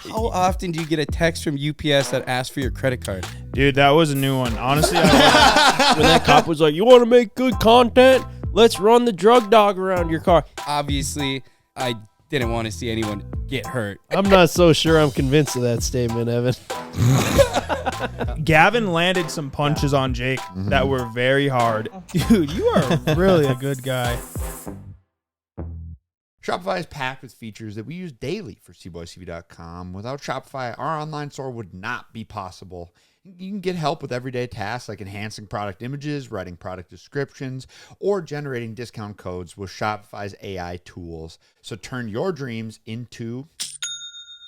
How often do you get a text from UPS that asks for your credit card? Dude, that was a new one. Honestly, when that cop was like, "You want to make good content? Let's run the drug dog around your car." Obviously, I didn't want to see anyone get hurt. I'm not so sure I'm convinced of that statement, Evan. Gavin landed some punches on Jake that were very hard. Dude, you are really a good guy. Shopify is packed with features that we use daily for CboysTV.com. Without Shopify, our online store would not be possible. You can get help with everyday tasks like enhancing product images, writing product descriptions, or generating discount codes with Shopify's AI tools. So turn your dreams into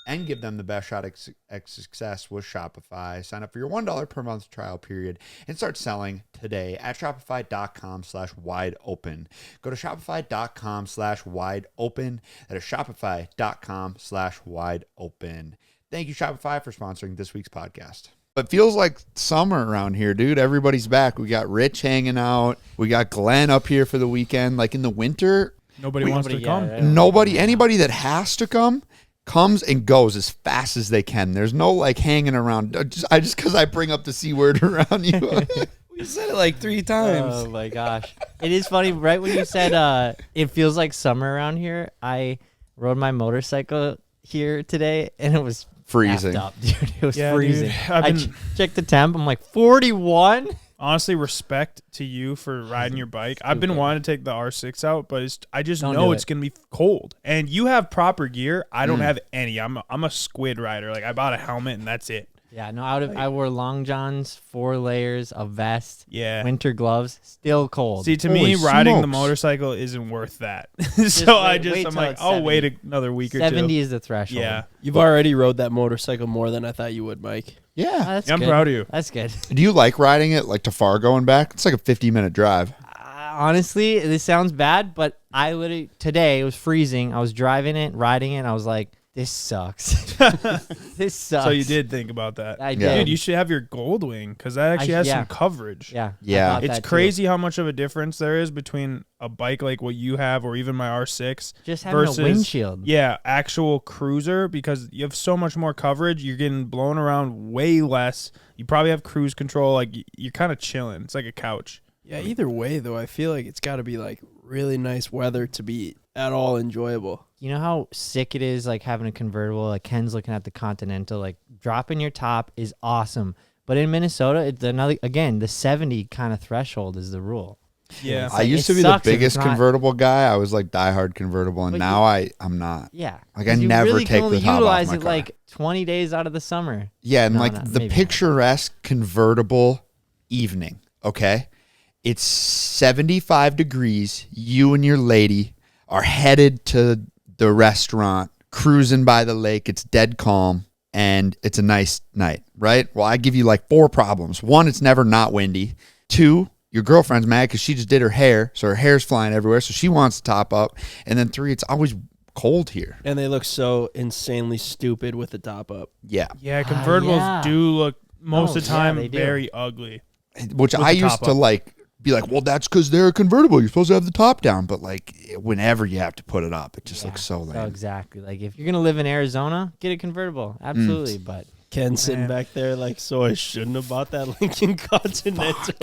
and give them the best shot at success with Shopify. Sign up for your $1 per month trial period and start selling today at shopify.com/wideopen. Go to shopify.com/wideopen. That is shopify.com/wideopen. Thank you, Shopify, for sponsoring this week's podcast. It feels like summer around here, dude. Everybody's back. We got Rich hanging out. We got Glenn up here for the weekend. Like in the winter, Nobody wants to come. anybody that has to come comes and goes as fast as they can. There's no like hanging around. Just because I bring up the C word around you. We said it like 3 times. Oh my gosh. It is funny, right when you said it feels like summer around here, I rode my motorcycle here today and it was freezing. Up, dude. It was freezing. Dude, I checked the temp. I'm like 41. Honestly, respect to you for riding your bike. I've been wanting to take the R6 out, but I just Don't know do it's it. going to be cold. And you have proper gear. I don't have any. I'm a squid rider. Like I bought a helmet and that's it. Yeah, no, I wore long johns, 4 layers, a vest, Yeah. winter gloves, still cold. See, to Holy me, riding the smokes. momotorcycle isn't worth that. Just so wait I'm till like, it's I'll 70. wait another week or 70 two. is the threshold. Yeah. You've already rode that motorcycle more than I thought you would, Mike. Oh, Yeah. that's I'm good. proud of you. That's good. Do you like riding it like to Fargo and back? It's like a 50-minute drive. Honestly, this sounds bad, but I literally, today, it was freezing. I was driving it, riding it, and I was like, this sucks. This sucks. So you did think about that. I Yeah. did. Dude, you should have your gold wing because that actually has yeah. some coverage. Yeah. Yeah. I thought It's that too. crazy how much of a difference there is between a bike like what you have or even my R6 Just having versus a windshield. Yeah, actual cruiser because you have so much more coverage. You're getting blown around way less. You probably have cruise control. Like you're kind of chilling. It's like a couch. Yeah, either way, though, I feel like it's got to be like really nice weather to be at all enjoyable. You know how sick it is, like having a convertible? Like Ken's looking at the Continental. Like dropping your top is awesome, but in Minnesota, it's another again. The 70 kind of threshold is the rule. Yeah. It's I like, used it to be the sucks if it's biggest not- convertible guy. I was like diehard convertible, and But now I'm not. Yeah, Like, I 'Cause you never really take can only the top off utilize my it car. like 20 days out of the summer. Yeah, and No, like no, the maybe not. picturesque convertible evening, okay? It's 75 degrees. You and your lady are headed to the restaurant, cruising by the lake. It's dead calm, and it's a nice night, right? Well, I give you like 4 problems. 1, it's never not windy. 2, your girlfriend's mad because she just did her hair, so her hair's flying everywhere, so she wants to top up. And then 3, it's always cold here. And they look so insanely stupid with the top up. Yeah. Yeah, convertibles yeah. do look most of the yeah, time they do. very ugly. Which With I the used top to up. like be like, well, that's because they're a convertible. You're supposed to have the top down. But like whenever you have to put it up, it just looks so lame. So exactly. Like if you're gonna live in Arizona, get a convertible. Absolutely, but Ken sitting Man. back there like, so I shouldn't have bought that Lincoln Continental.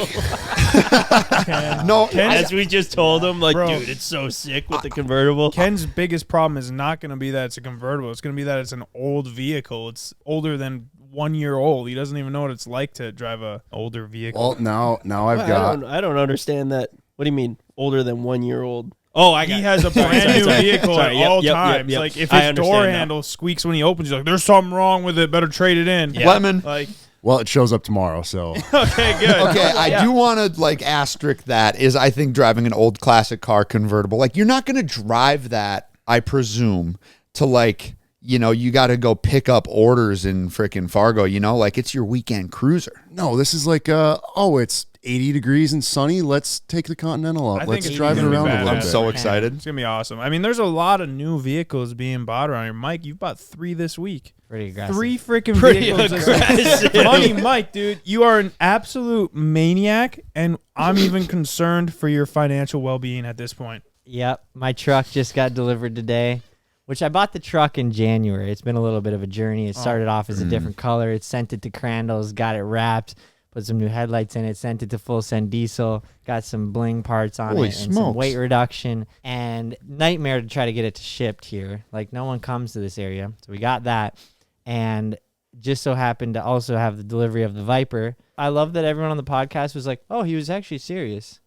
No, As we just told him, like, Bro. dude, it's so sick with the convertible. Ken's biggest problem is not going to be that it's a convertible. It's going to be that it's an old vehicle. It's older than 1 year old. He doesn't even know what it's like to drive a older vehicle. Well, now I've got. I don't understand that. What do you mean, older than 1 year old? Oh, I got He has a brand new vehicle Sorry, at yep, all yep, times. yep. Like if I his door understand now. handle squeaks when he opens, he's like, "There's something wrong with it. Better trade it in." Lemon. Like, Well, it shows up tomorrow, so okay, good. Okay, I do want to like asterisk that is I think driving an old classic car convertible, like you're not going to drive that, I presume, to like, you know, you got to go pick up orders in freaking Fargo, you know, like it's your weekend cruiser. no, this is like, it's 80 degrees and sunny. Let's take the Continental I out. think Let's it's drive it gonna be around a little badass. I'm bit. so excited. It's gonna be awesome. I mean, there's a lot of new vehicles being bought around here. Mike, you've bought 3 this week. pretty aggressive. 3 freaking Pretty vehicles. this aggressive. week. Money, Mike, dude, you are an absolute maniac, and I'm even concerned for your financial well-being at this point. Yep, my truck just got delivered today. which I bought the truck in January. It's been a little bit of a journey. It started off as a different color. It sent it to Crandall's, got it wrapped, put some new headlights in it, sent it to full send diesel, got some bling parts on Holy it and some smokes. weight reduction, and nightmare to try to get it shipped here. Like no one comes to this area. So we got that, and just so happened to also have the delivery of the Viper. I love that everyone on the podcast was like, oh, he was actually serious.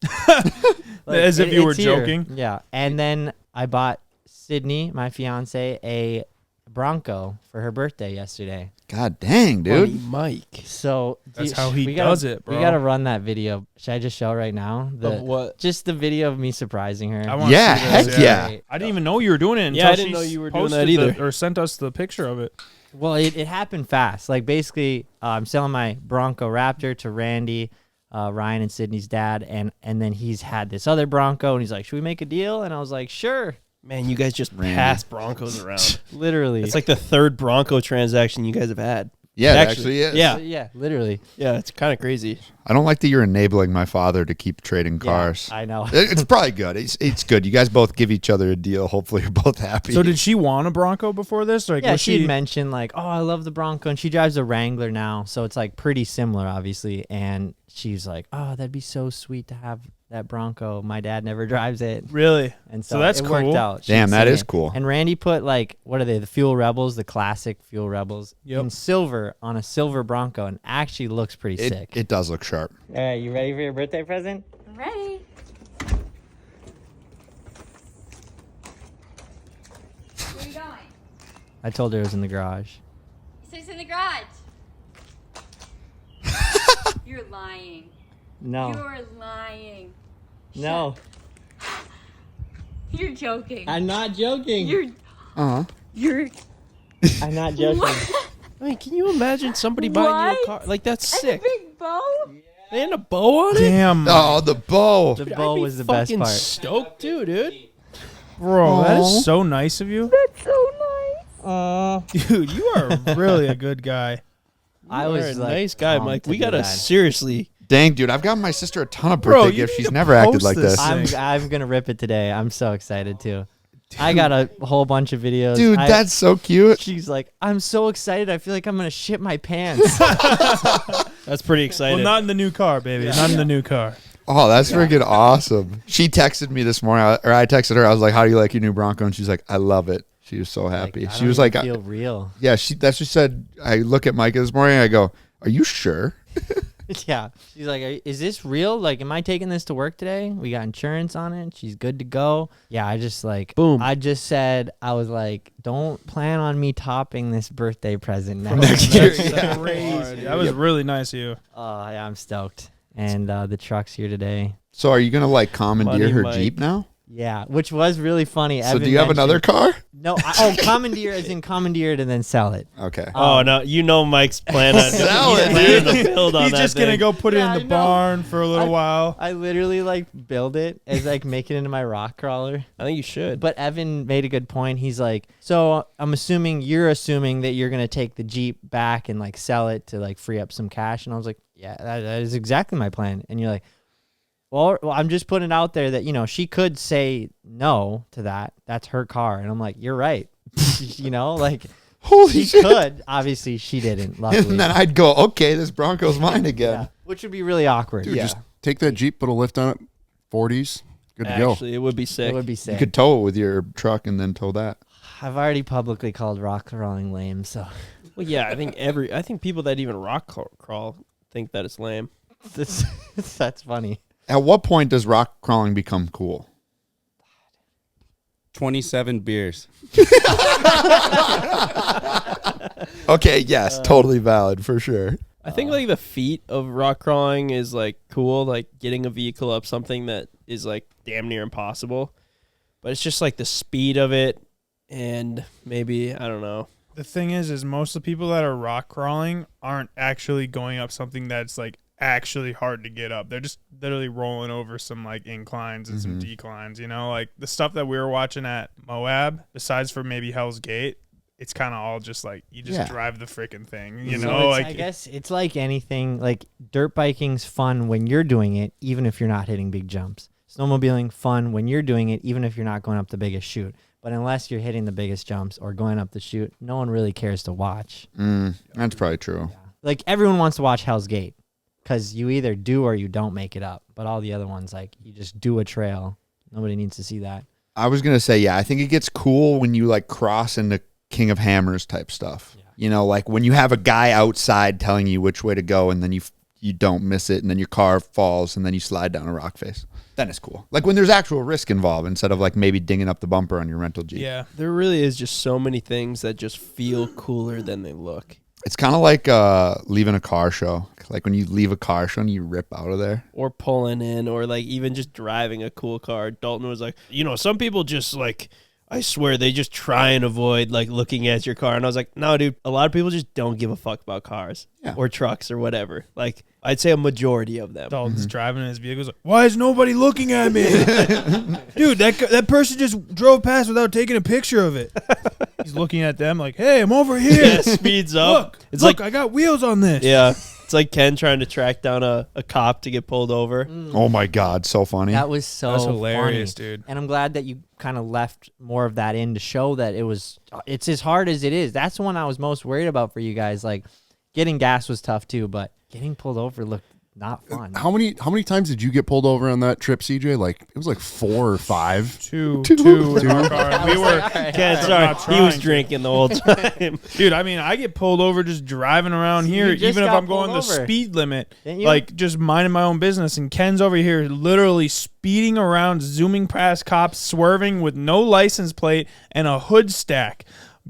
As if you were it's here. joking. Yeah. And then I bought Sydney, my fiance, a Bronco for her birthday yesterday. God dang, Buddy dude. Mike. So That's how he we gotta- does it, bro. We got to run that video. Should I just show right now? Of what? Just the video of me surprising her. I wanna Yeah, see this, heck yeah. I didn't even know you were doing it until Yeah, I didn't she know you were doing posted that either. or sent us the picture of it. Well, it happened fast. Like basically, I'm selling my Bronco Raptor to Randy, Ryan and Sydney's dad, and then he's had this other Bronco, and he's like, "Should we make a deal?" And I was like, "Sure." Man, you guys just Randy. pass Broncos around. Literally, It's like the third Bronco transaction you guys have had. Yeah, it actually is. Yeah. yeah, literally. Yeah, it's kind of crazy. I don't like that you're enabling my father to keep trading cars. Yeah, I know. It's probably good. It's good. You guys both give each other a deal. Hopefully, you're both happy. So did she want a Bronco before this? Like, Yeah, was she had mentioned like, "Oh, I love the Bronco," and she drives a Wrangler now, so it's like pretty similar, obviously. And she's like, "Oh, that'd be so sweet to have that Bronco. My dad never drives it," really? and So that's it worked cool. out. She Damn, was that is saying- cool. And Randy put like, what are they? The Fuel Rebels, the classic Fuel Rebels, Yep. in silver on a silver Bronco, and actually looks pretty sick. It does look sharp. All right, you ready for your birthday present? I'm ready. Where are you going? I told her it was in the garage. He said it's in the garage. You're lying. No, You're lying. no, You're joking. I'm not joking. You're Uh-huh. you're I'm not joking. I mean, can you imagine somebody buying you a car? Like, that's and a sick. big bow. They had a bow on it? Damn, Oh, the bow. The I'd bow be was the best fucking part. stoked too, dude. bro, that Aw. is so nice of you, That's so nice. dude. You are really a good guy. I You're was a like, nice guy, pumped Mike. to We do gotta that. seriously. Dang, dude. I've gotten my sister a ton of Bro, birthday you gifts. need She's to never acted post like this. this. I'm gonna rip it today. I'm so excited too. I got a whole bunch of videos. Dude, that's so cute. She's like, I'm so excited. I feel like I'm gonna shit my pants. That's pretty exciting. Well, not in the new car, baby. Not in the new car. Oh, that's freaking awesome. She texted me this morning, or I texted her. I was like, "How do you like your new Bronco?" And she's like, "I love it." She was so happy. I She don't was even like, feel real. "Yeah." That's what she said. I look at Micah this morning. I go, "Are you sure?" Yeah. She's like, is this real? Like, am I taking this to work today? We got insurance on it. She's good to go. Yeah, I just like, Boom. I just said, I was like, don't plan on me topping this birthday present next year. That's crazy. That was really nice of you. Oh, yeah, I'm stoked. And the truck's here today. So, are you gonna like commandeer Money, her Mike. Jeep now? Yeah, which was really funny. So, Evan do you have mentioned- another car? No, commandeer as in commandeer it and then sell it. Okay. Oh no, you know Mike's plan on Sell he's it, planning dude. to build on He's that just gonna thing. go put it Yeah, in I the know. barn for a little while. I literally like build it as like make it into my rock crawler. I think you should. But Evan made a good point. He's like, so I'm assuming you're assuming that you're gonna take the Jeep back and like sell it to like free up some cash. And I was like, yeah, that is exactly my plan. And you're like, well, I'm just putting it out there that, you know, she could say no to that. That's her car. And I'm like, you're right. You know, like Holy she shit! could. Obviously, she didn't. Luckily. And then I'd go, "Okay, this Bronco's mine Yeah. again." Which would be really awkward. Dude, Yeah, just take that Jeep, put a lift on it, 40s, good to go. Actually, it would be sick. it would be You sick. could tow it with your truck and then tow that. I've already publicly called rock crawling lame, so Well, yeah, I think people that even rock crawl think that it's lame. that's funny. At what point does rock crawling become cool? 27 beers. Okay, yes, totally valid for sure. I think like the feat of rock crawling is like cool, like getting a vehicle up something that is like damn near impossible. But it's just like the speed of it, and maybe I don't know. The thing is most of the people that are rock crawling aren't actually going up something that's like actually hard to get up. They're just literally rolling over some like inclines and some declines, you know, like the stuff that we were watching at Moab, besides for maybe Hell's Gate, it's kind of all just like you just Yeah. drive the freaking thing, you So know, it's- like I guess it's like anything. Like dirt biking's fun when you're doing it, even if you're not hitting big jumps. Snowmobiling fun when you're doing it, even if you're not going up the biggest chute. But unless you're hitting the biggest jumps or going up the chute, no one really cares to watch. That's probably true. Like everyone wants to watch Hell's Gate because you either do or you don't make it up. But all the other ones, like you just do a trail. Nobody needs to see that. I was going to say, I think it gets cool when you like cross into King of Hammers type stuff. Yeah. You know, like when you have a guy outside telling you which way to go and then you don't miss it and then your car falls and then you slide down a rock face. Then it's cool. Like when there's actual risk involved instead of like maybe dinging up the bumper on your rental Jeep. Yeah. There really is just so many things that just feel cooler than they look. It's kind of like leaving a car show. Like when you leave a car show and you rip out of there. Or pulling in, or like even just driving a cool car. Dalton was like, some people just like, I swear they just try and avoid like looking at your car. And I was like, no, dude, a lot of people just don't give a fuck about cars or trucks or whatever. Like I'd say a majority of them. Dalton's driving in his vehicle. Like, why is nobody looking at me? Dude, that person just drove past without taking a picture of it. He's looking at them like, hey, I'm over here. Yeah, speeds up. Look, like I got wheels on this. Yeah. It's like Ken trying to track down a cop to get pulled over. Oh my God, so funny. That was so That's hilarious, funny. dude. And I'm glad that you kind of left more of that in to show that it's as hard as it is. That's the one I was most worried about for you guys. Like getting gas was tough too, but getting pulled over looked not fun. How many times did you get pulled over on that trip, CJ? Like it was like 4 or 5. Two in our car. We were Ken, sorry, he was drinking the whole time. Dude, I mean, I get pulled over just driving around here, even if I'm going the speed limit, like just minding my own business. And Ken's over here literally speeding around, zooming past cops, swerving with no license plate and a hood stack.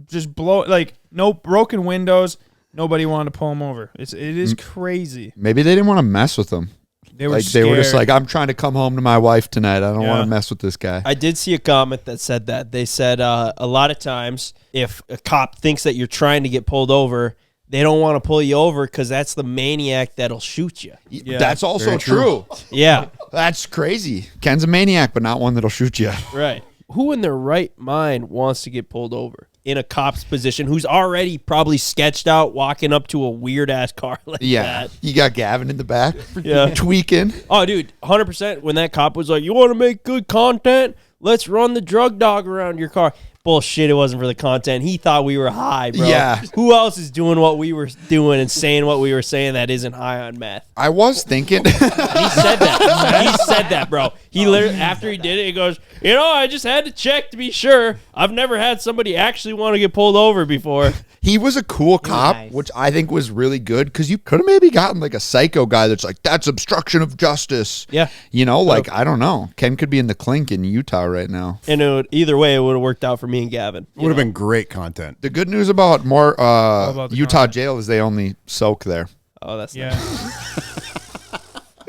Just no broken windows. Nobody wanted to pull him over. It is crazy. Maybe they didn't want to mess with him. They were scared. They were just like, I'm trying to come home to my wife tonight. I don't want to mess with this guy. I did see a comment that said that. They said a lot of times if a cop thinks that you're trying to get pulled over, they don't want to pull you over because that's the maniac that'll shoot you. Yeah, that's also true. Yeah. That's crazy. Ken's a maniac, but not one that'll shoot you. Right. Who in their right mind wants to get pulled over in a cop's position who's already probably sketched out walking up to a weird-ass car like that? You got Gavin in the back Yeah. tweaking. Oh, dude, 100% when that cop was like, you want to make good content? Let's run the drug dog around your car. Bullshit, it wasn't for the content. He thought we were high, bro. Yeah. Who else is doing what we were doing and saying what we were saying that isn't high on meth? I was thinking. He said that. He said that, bro. He literally, after he did it, he goes, I just had to check to be sure. I've never had somebody actually want to get pulled over before. He was a cool cop, nice. which I think was really good because you could have maybe gotten like a psycho guy that's like, that's obstruction of justice. Yeah. I don't know. Ken could be in the clink in Utah right now. And either way, it would have worked out for me and Gavin. It would have been great content. The good news about more about the Utah content? jail is they only soak there. Oh, that's Yeah.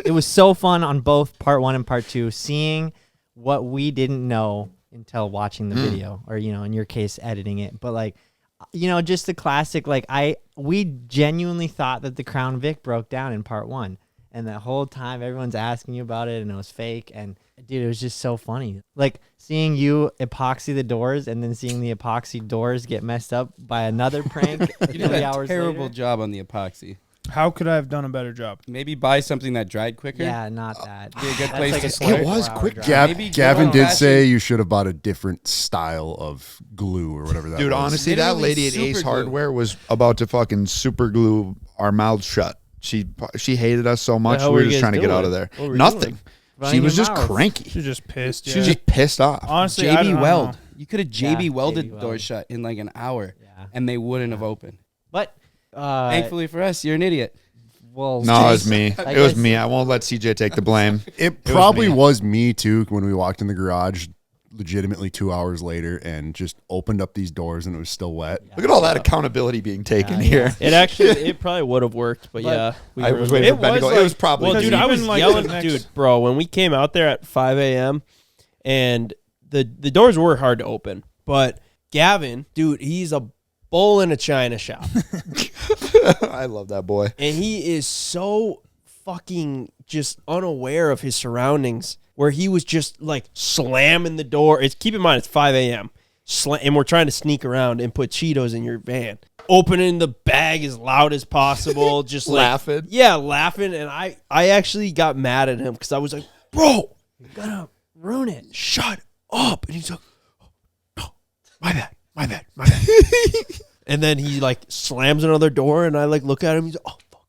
It was so fun on both part 1 and part 2, seeing what we didn't know until watching the video, or in your case, editing it. But like, just the classic. Like we genuinely thought that the Crown Vic broke down in part 1, and the whole time everyone's asking you about it, and it was fake. And dude, it was just so funny. Like seeing you epoxy the doors, and then seeing the epoxy doors get messed up by another prank. You did 3 a hours terrible later. job on the epoxy. How could I have done a better job? Maybe buy something that dried quicker. Yeah, not that. Be a good That's place like to a start. It was 24-hour quick. drive. Maybe Gavin good did old-fashioned- say you should have bought a different style of glue or whatever that Dude, was. honestly, that Literally lady at super Ace glue. Hardware was about to fucking super glue our mouths shut. She hated us so much. hell We were were you just guys trying to get doing? out of there. What were you Nothing. doing? She Running was your just mouth. cranky. She's just pissed. She was just pissed off. Honestly, I JB don't Weld. know. You could have Yeah, JB welded JB the Weld. door shut in like an hour, Yeah. and they wouldn't have opened. But Thankfully for us, you're an idiot. well, No, it was me. I It was guess- me. I won't let CJ take the blame. It probably me. was me too when we walked in the garage legitimately 2 hours later and just opened up these doors and it was still wet. Look at all that accountability being taken here. It probably would have worked, but yeah. I was waiting for Ben to go. It was probably Well, me. dude, I was even, like, yelling, the next- dude, bro, when we came out there at 5 a.m. and the doors were hard to open, but Gavin, dude, he's a bull in a china shop. I love that boy. And he is so fucking just unaware of his surroundings where he was just like slamming the door. Keep in mind, it's 5 a.m. And we're trying to sneak around and put Cheetos in your van. Opening the bag as loud as possible, just like, Laughing. Yeah, laughing. And I actually got mad at him because I was like, bro, you're gonna ruin it. Shut up. And he's like, My bad. And then he like slams another door, and I like look at him. He's like, oh fuck,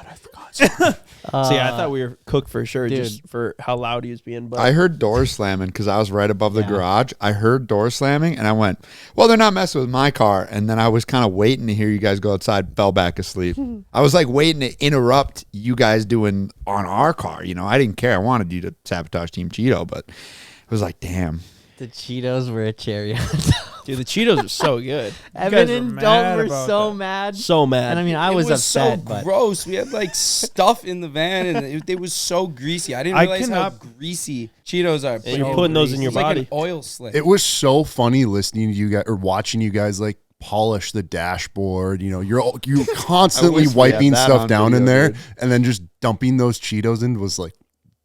I forgot. So yeah, I thought we were cooked for sure, dude. just for how loud he was being. But I heard doors slamming because I was right above the garage. I heard doors slamming, and I went, well, they're not messing with my car. And then I was kind of waiting to hear you guys go outside, fell back asleep. I was like waiting to interrupt you guys doing on our car. You know, I didn't care. I wanted you to sabotage Team Cheeto, but it was like, damn. The Cheetos were a cherry on top. dude, the Cheetos are so good. guys Evan were and mad Dalton were about so that. mad. So mad. And I mean, I It was upset, so but gross. We had like stuff in the van, and it was so greasy. I didn't I realize how cannot- greasy Cheetos are. And you're putting those in your It's like body. an oil slick. It was so funny listening to you guys or watching you guys like polish the dashboard. You know, you're constantly wish we had wiping that stuff on down in video, there, dude. and then just dumping those Cheetos in was like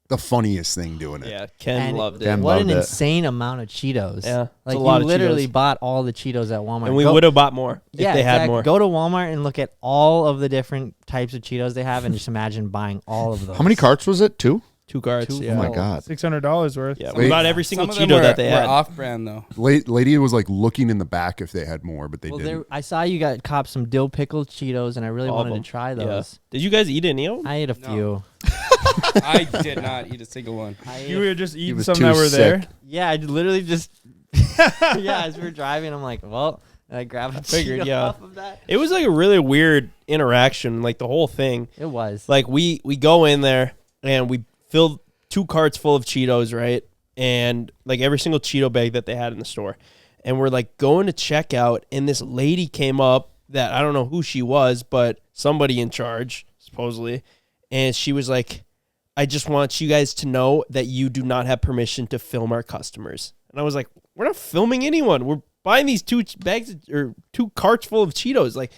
the funniest thing doing it. Yeah, Ken and loved it. Ken what an loved it. insane amount of Cheetos. Yeah, it's like a lot you of literally Cheetos. bought all the Cheetos at Walmart. And we Go- would have bought more if they had exactly. more. Go to Walmart and look at all of the different types of Cheetos they have, and just imagine buying all of those. How many carts was it? 2? 2 carts. Two yeah. Oh my full. God. $600 worth. Yeah, Some we of- bought every single Some of them Cheeto were, that they were had. off-brand though. Lady was like looking in the back if they had more, but they Well, didn't. I saw you got cop some dill pickle Cheetos, and I really All of wanted them. to try Yeah. those. Did you guys eat any of them? I ate a No. few. I did not eat a single one. I ate You a were just eating was some too that were there. sick. Yeah, I literally just as we were driving, I'm like, well, and I grabbed a figured, Cheeto yeah. off of that. It was like a really weird interaction, like the whole thing. It was. Like we go in there and we filled 2 carts full of Cheetos, right? And like every single Cheeto bag that they had in the store. And we're like going to check out, and this lady came up that I don't know who she was, but somebody in charge, supposedly. And she was like, I just want you guys to know that you do not have permission to film our customers. And I was like, we're not filming anyone. We're buying these 2 bags or 2 carts full of Cheetos. Like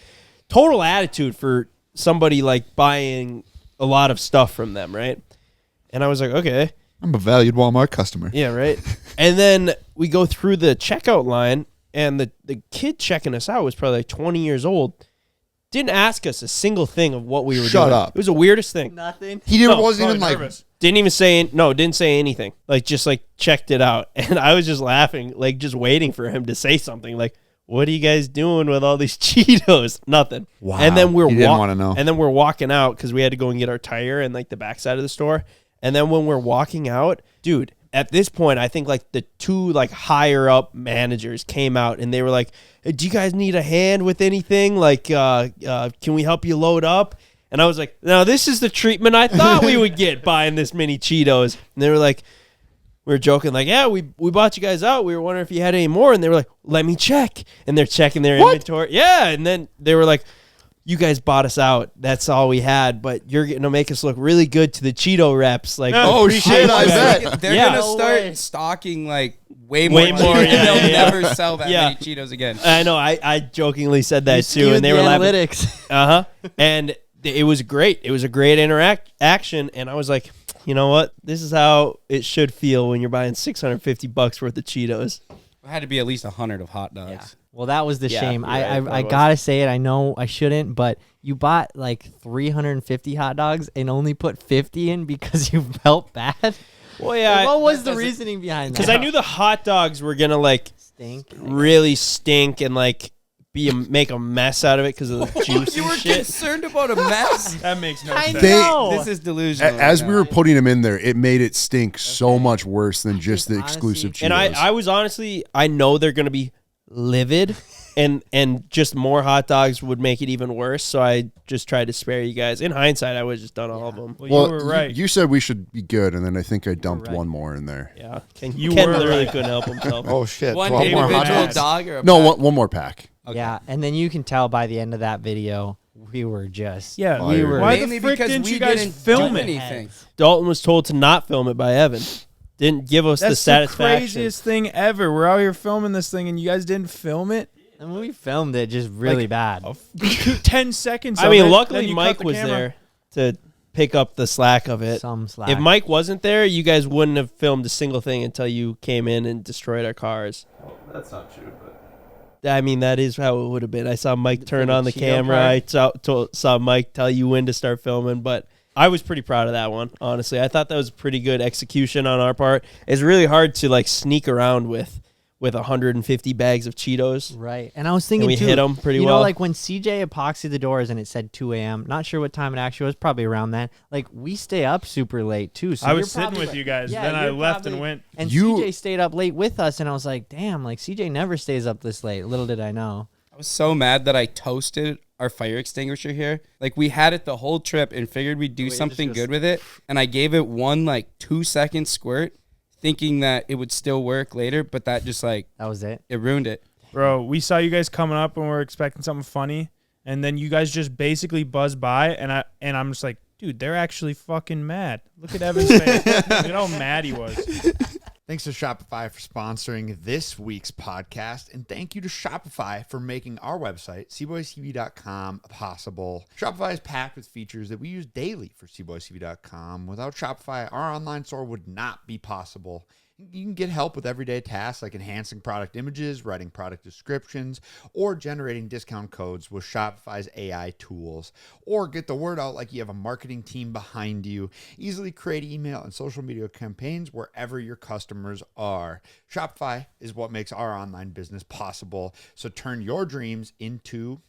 total attitude for somebody like buying a lot of stuff from them, right? And I was like, okay. I'm a valued Walmart customer. Yeah, right. And then we go through the checkout line, and the kid checking us out was probably like 20 years old. Didn't ask us a single thing of what we were doing. Shut up. It was the weirdest thing. Nothing. He didn't, No, wasn't Probably even like, nervous. Didn't even say didn't say anything. Like just like checked it out. And I was just laughing, like just waiting for him to say something like, what are you guys doing with all these Cheetos? Nothing. wow. And then we're He didn't want to know. And then we're walking out because we had to go and get our tire in like the backside of the store. And then when we're walking out, dude, at this point, I think like the 2 like higher up managers came out and they were like, hey, do you guys need a hand with anything? Like, can we help you load up? And I was like, no, this is the treatment I thought we would get buying this many Cheetos. And they were like, we were joking like, yeah, we bought you guys out. We were wondering if you had any more. And they were like, let me check. And they're checking their inventory. Yeah. And then they were like, you guys bought us out. That's all we had. But you're going to make us look really good to the Cheeto reps. Like, Oh, shit, I They're bet. Yeah. gonna No start way. stocking like way more. Way more, Cheetos, and yeah, they'll yeah. never sell that Yeah. many Cheetos again. I know. I jokingly said that You too. And they skewed were the laughing. analytics. And it was great. It was a great action. And I was like, you know what? This is how it should feel when you're buying $650 worth of Cheetos. It had to be at least 100 of hot dogs. Yeah. Well, that was the Yeah, shame. you're right, I that was. gotta say it. I know I shouldn't, but you bought like 350 hot dogs and only put 50 in because you felt bad. Well, yeah. What was that the doesn't- reasoning behind that? Because I knew the hot dogs were going to like Stink. really stink and like make a mess out of it because of the juice You and were shit. concerned about a mess. That makes no I sense. They- know. This is delusional. As right we now. were putting them in there, it made it stink so much worse than just the think, exclusive honestly- Cheetos. And I was honestly, I know they're going to be livid and just more hot dogs would make it even worse. So I just tried to spare you guys. In hindsight, I would have just done all of them. Well, well, you were right. You said we should be good, and then I think I dumped right. one more in there. Yeah. Ken You Ken were literally right. couldn't help himself. Oh, shit. One 12 more hot individual dogs. dog or a No, pack? one more pack. Okay. Yeah, and then you can tell by the end of that video, we were just Yeah, we were- Why Mainly the frick because didn't we you guys didn't film do it? anything. Dalton was told to not film it by Evan. Didn't give us the That's the satisfaction. craziest thing ever. We're out here filming this thing and you guys didn't film it. And we filmed it just really bad. 10 seconds. I of mean, it, then luckily you Mike cut the was camera. there to pick up the slack of it. Some slack. If Mike wasn't there, you guys wouldn't have filmed a single thing until you came in and destroyed our cars. That's not true, but I mean, that is how it would have been. I saw Mike turn the on the Cheeto camera. part? I saw Mike tell you when to start filming, but I was pretty proud of that one, honestly. I thought that was pretty good execution on our part. It's really hard to like sneak around with with 150 bags of Cheetos. Right. And I was thinking, And we too, hit 'em pretty you well. know, like when CJ epoxied the doors and it said 2 a.m., not sure what time it actually was, probably around that. Like, we stay up super late, too. So I you're was sitting probably with like- you guys. Yeah, Then I you're left and probably- went. And You- CJ stayed up late with us, and I was like, damn, like, CJ never stays up this late. Little did I know. I was so mad that I toasted our fire extinguisher here. Like, we had it the whole trip and figured we'd do something good with it. And I gave it one, like, 2-second squirt, thinking that it would still work later. But that just, like, That was it. it ruined it. Bro, we saw you guys coming up and we were expecting something funny. And then you guys just basically buzzed by. And I'm just like, dude, they're actually fucking mad. Look at Evan's face. Look at how mad he was. Thanks to Shopify for sponsoring this week's podcast. And thank you to Shopify for making our website, CboysTV.com, possible. Shopify is packed with features that we use daily for CboysTV.com. Without Shopify, our online store would not be possible. You can get help with everyday tasks like enhancing product images, writing product descriptions, or generating discount codes with Shopify's AI tools. Or get the word out like you have a marketing team behind you. Easily create email and social media campaigns wherever your customers are. Shopify is what makes our online business possible. So turn your dreams into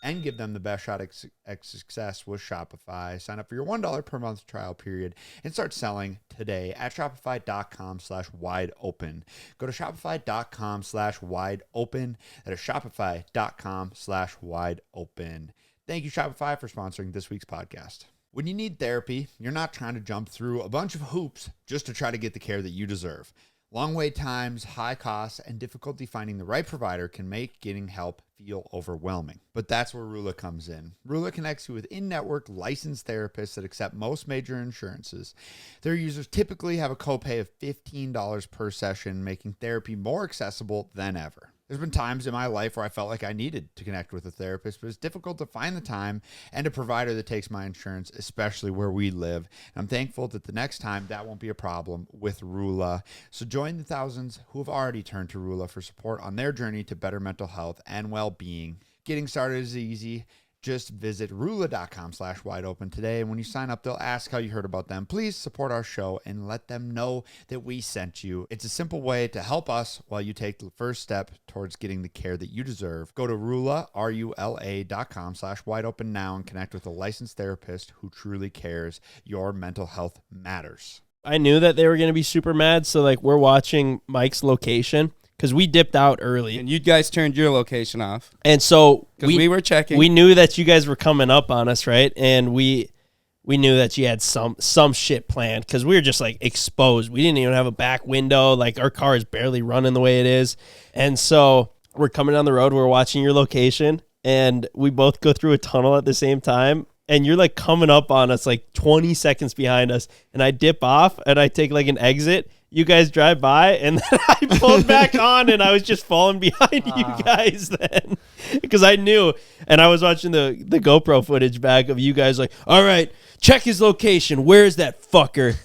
and give them the best shot at success with Shopify. Sign up for your $1 per month trial period and start selling today at shopify.com/wide open. Go to shopify.com/wide open. That is shopify.com/wide open. Thank you, Shopify, for sponsoring this week's podcast. When you need therapy, you're not trying to jump through a bunch of hoops just to try to get the care that you deserve. Long wait times, high costs, and difficulty finding the right provider can make getting help feel overwhelming. But that's where Rula comes in. Rula connects you with in-network licensed therapists that accept most major insurances. Their users typically have a copay of $15 per session, making therapy more accessible than ever. There's been times in my life where I felt like I needed to connect with a therapist, but it's difficult to find the time and a provider that takes my insurance, especially where we live. And I'm thankful that the next time that won't be a problem with Rula. So join the thousands who have already turned to Rula for support on their journey to better mental health and well-being. Getting started is easy. Just visit Rula.com/wide open today. And when you sign up, they'll ask how you heard about them. Please support our show and let them know that we sent you. It's a simple way to help us while you take the first step towards getting the care that you deserve. Go to Rula, RULA.com/wide open now and connect with a licensed therapist who truly cares. Your mental health matters. I knew that they were going to be super mad. So, like, we're watching Mike's location because we dipped out early. And you guys turned your location off. And so Because we were checking. We knew that you guys were coming up on us, right? And we knew that you had some shit planned because we were just like exposed. We didn't even have a back window. Like, our car is barely running the way it is. And so we're coming down the road. We're watching your location, and we both go through a tunnel at the same time. And you're like coming up on us like 20 seconds behind us. And I dip off and I take like an exit. You guys drive by, and then I pulled back on, and I was just falling behind you guys then. Because I knew, and I was watching the GoPro footage back of you guys like, all right, check his location. Where's that fucker?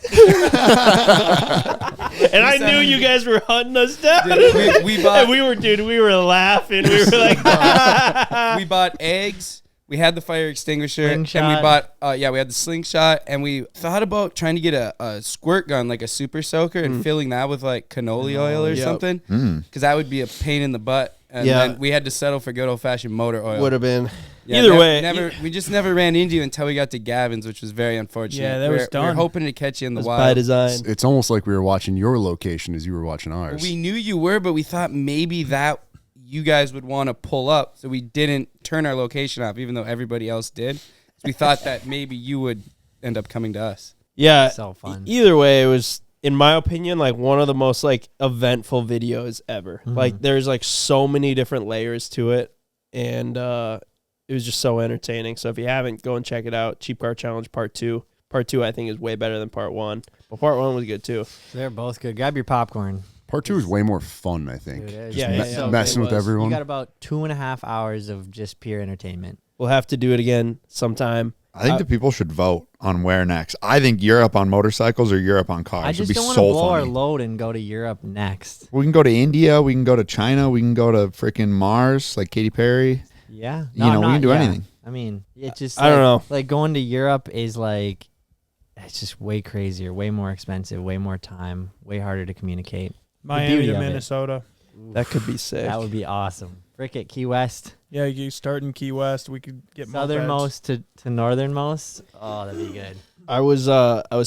And I knew you guys were hunting us down. Dude, we bought, And we were laughing. We were like, we bought eggs. We had the fire extinguisher, Slingshot. and we bought, we had the slingshot, and we thought about trying to get a squirt gun, like a super soaker, and filling that with like cannoli oil or Yep. something, because that would be a pain in the butt. And Yeah. then we had to settle for good old fashioned motor oil. would have been. Yeah, Either way. we just never ran into you until we got to Gavin's, which was very unfortunate. Yeah, that we was we were done. hoping to catch you in the That's wild. by design. It's almost like we were watching your location as you were watching ours. We knew you were, but we thought maybe that you guys would want to pull up, so we didn't turn our location off, even though everybody else did. We thought that maybe you would end up coming to us. Yeah. So fun. Either way, it was, in my opinion, like one of the most like eventful videos ever. Like, there's like so many different layers to it, and it was just so entertaining. So if you haven't, go and check it out. Cheap Car Challenge Part 2. Part 2, I think, is way better than Part 1. But Part 1 was good too. They're both good. Grab your popcorn. Part 2 is way more fun, I think. Dude, it is. Yeah, Me- yeah, yeah. messing It with was. everyone. You got about 2.5 hours of just pure entertainment. We'll have to do it again sometime. I think the people should vote on where next. I think Europe on motorcycles or Europe on cars I would just be don't want to so blow our funny. load and go to Europe next. We can go to India. We can go to China. We can go to freaking Mars, like Katy Perry. Yeah. You know, I'm we can do anything. I mean, it's just I don't know. Like going to Europe is like, it's just way crazier, way more expensive, way more time, way harder to communicate. Miami beauty to of it. Minnesota. That could be sick. That would be awesome. Frick it, Key West. Yeah, you start in Key West. We could get Southernmost to northernmost. Oh, that'd be good. I was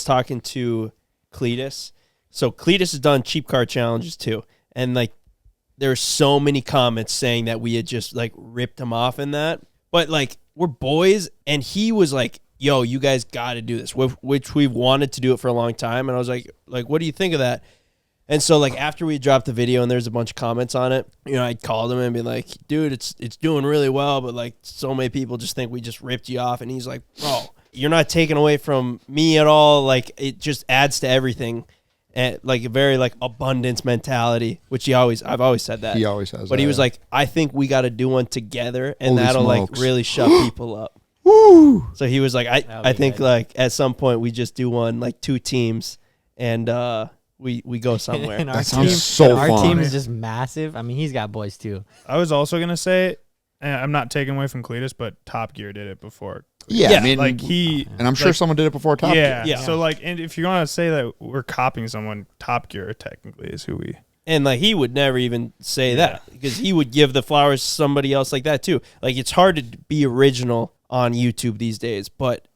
talking to Cletus. So Cletus has done cheap car challenges too, and like there's so many comments saying that we had just like ripped him off in that. But like we're boys, and he was like, "Yo, you guys got to do this," which we've wanted to do it for a long time. And I was like, what do you think of that? And so like after we dropped the video and there's a bunch of comments on it, you know, I called him and be like, "Dude, it's doing really well, but like so many people just think we just ripped you off." And he's like, "Bro, you're not taking away from me at all. Like it just adds to everything." And like a very like abundance mentality, which I've always said that. He always has. But that. he was like, "I think we got to do one together, and Holy that'll smokes. like really shut people up." So he was like, I think good. like at some point we just do one like 2 teams, and we go somewhere. And our That sounds team, so our fun. team is just massive. I mean, he's got boys too. I was also gonna say, and I'm not taking away from Cletus, but Top Gear did it before. Yeah, Yeah, I mean, Like he, and I'm sure like, someone did it before Top yeah, Gear. Yeah. So like, and if you're gonna say that we're copying someone, Top Gear technically is who we. And like he would never even say that because he would give the flowers to somebody else like that too. Like it's hard to be original on YouTube these days, but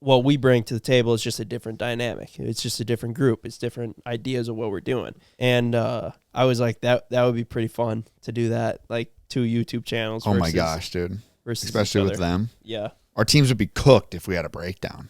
what we bring to the table is just a different dynamic. It's just a different group. It's different ideas of what we're doing. And I was like, that would be pretty fun to do that, like 2 YouTube channels. Oh my versus- gosh, dude! versus Especially each with other. them, Yeah. our teams would be cooked if we had a breakdown.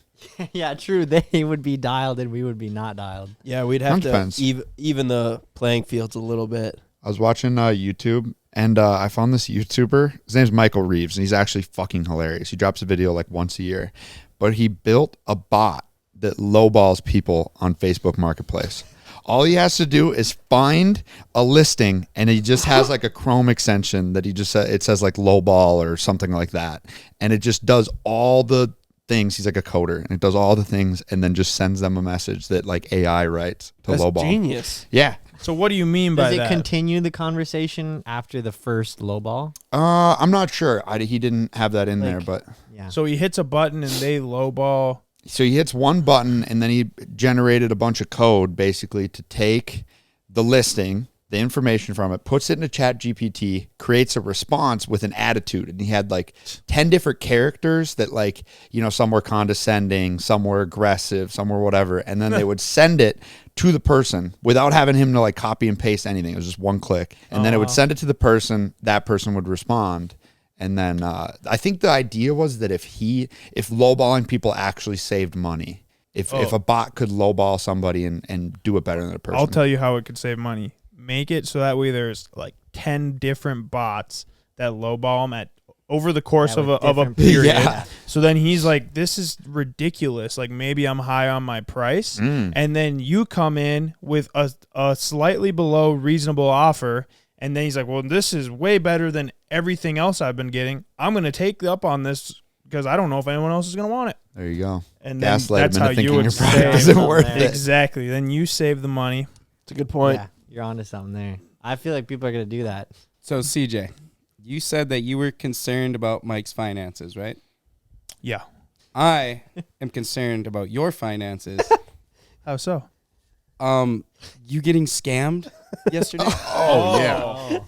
Yeah, true. They would be dialed and we would be not dialed. Yeah, we'd have to Depends. even the playing fields a little bit. I was watching YouTube, and I found this YouTuber. His name's Michael Reeves, and he's actually fucking hilarious. He drops a video like once a year, but he built a bot that lowballs people on Facebook Marketplace. All he has to do is find a listing, and he just has like a Chrome extension that he just it says like lowball or something like that, and it just does all the things. He's like a coder, and it does all the things, and then just sends them a message that like AI writes to That's lowball. genius. Yeah. So what do you mean by Does it that? continue the conversation after the first low ball? I'm not sure. He didn't have that in there, Like- but Yeah. So he hits a button and they lowball. so he hits one button, and then he generated a bunch of code basically to take the listing, the information from it, puts it into Chat GPT, creates a response with an attitude. And he had like 10 different characters that like, you know, some were condescending, some were aggressive, some were whatever. And then they would send it to the person without having him to like copy and paste anything. It was just one click. And then it would send it to the person. That person would respond. And then I think the idea was that if lowballing people actually saved money, if a bot could lowball somebody and do it better than a person. I'll tell you how it could save money. Make it so that way there's like 10 different bots that lowball him at over the course Yeah, of with a different period. Yeah. So then he's like, this is ridiculous. Like maybe I'm high on my price. And then you come in with a slightly below reasonable offer. And then he's like, well, this is way better than everything else I've been getting. I'm going to take up on this because I don't know if anyone else is going to want it. There you go. And then Gaslight that's him how into you thinking would your product save. isn't worth it. Exactly. Then you save the money. It's a good point. Yeah, you're onto something there. I feel like people are gonna do that. So CJ, you said that you were concerned about Mike's finances, right? Yeah. I am concerned about your finances. How so? You getting scammed yesterday? Oh, yeah.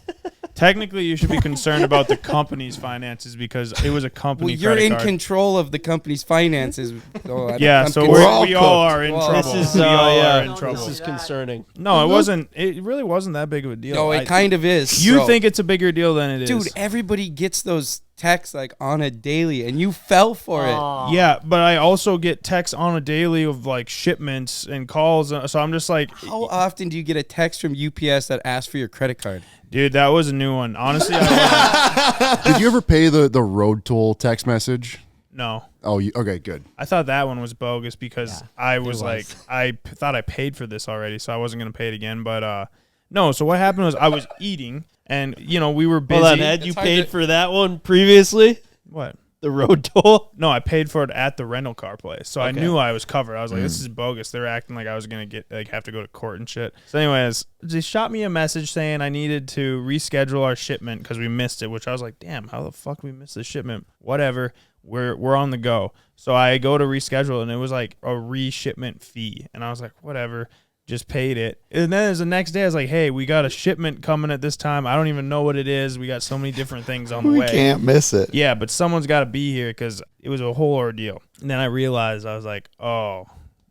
Technically, you should be concerned about the company's finances because it was a company Well, you're credit in card. control of the company's finances. So Yeah, I'm so concerned. we all are in Well, trouble. This is we all yeah, are in trouble. this is concerning. No, it wasn't. It really wasn't that big of a deal. No, it kind of is. You bro. think it's a bigger deal than it is, Dude, everybody gets those texts like on a daily, and you fell for it. Yeah, but I also get texts on a daily of like shipments and calls. So I'm just like, How often do you get a text from UPS that asks for your credit card? dude, that was a new one. Honestly, I Did you ever pay the road toll text message? no. Oh, okay, good. I thought that one was bogus because Yeah, I was like, thought I paid for this already, so I wasn't gonna pay it again. But no. So what happened was I was eating, and we were busy. Hold on, had you It's hard paid to- for that one previously? What? The road toll? No, I paid for it at the rental car place, so I Okay. knew I was covered. I was like, "This is bogus." They're acting like I was gonna have to go to court and shit. So, anyways, they shot me a message saying I needed to reschedule our shipment because we missed it. Which I was like, "Damn, how the fuck we missed the shipment?" Whatever, we're on the go. So I go to reschedule, and it was like a reshipment fee, and I was like, "Whatever." just paid it. And then the next day I was like, hey, we got a shipment coming at this time. I don't even know what it is. We got so many different things on the way. We can't miss it. Yeah, but someone's got to be here because it was a whole ordeal. And then I realized, I was like, oh,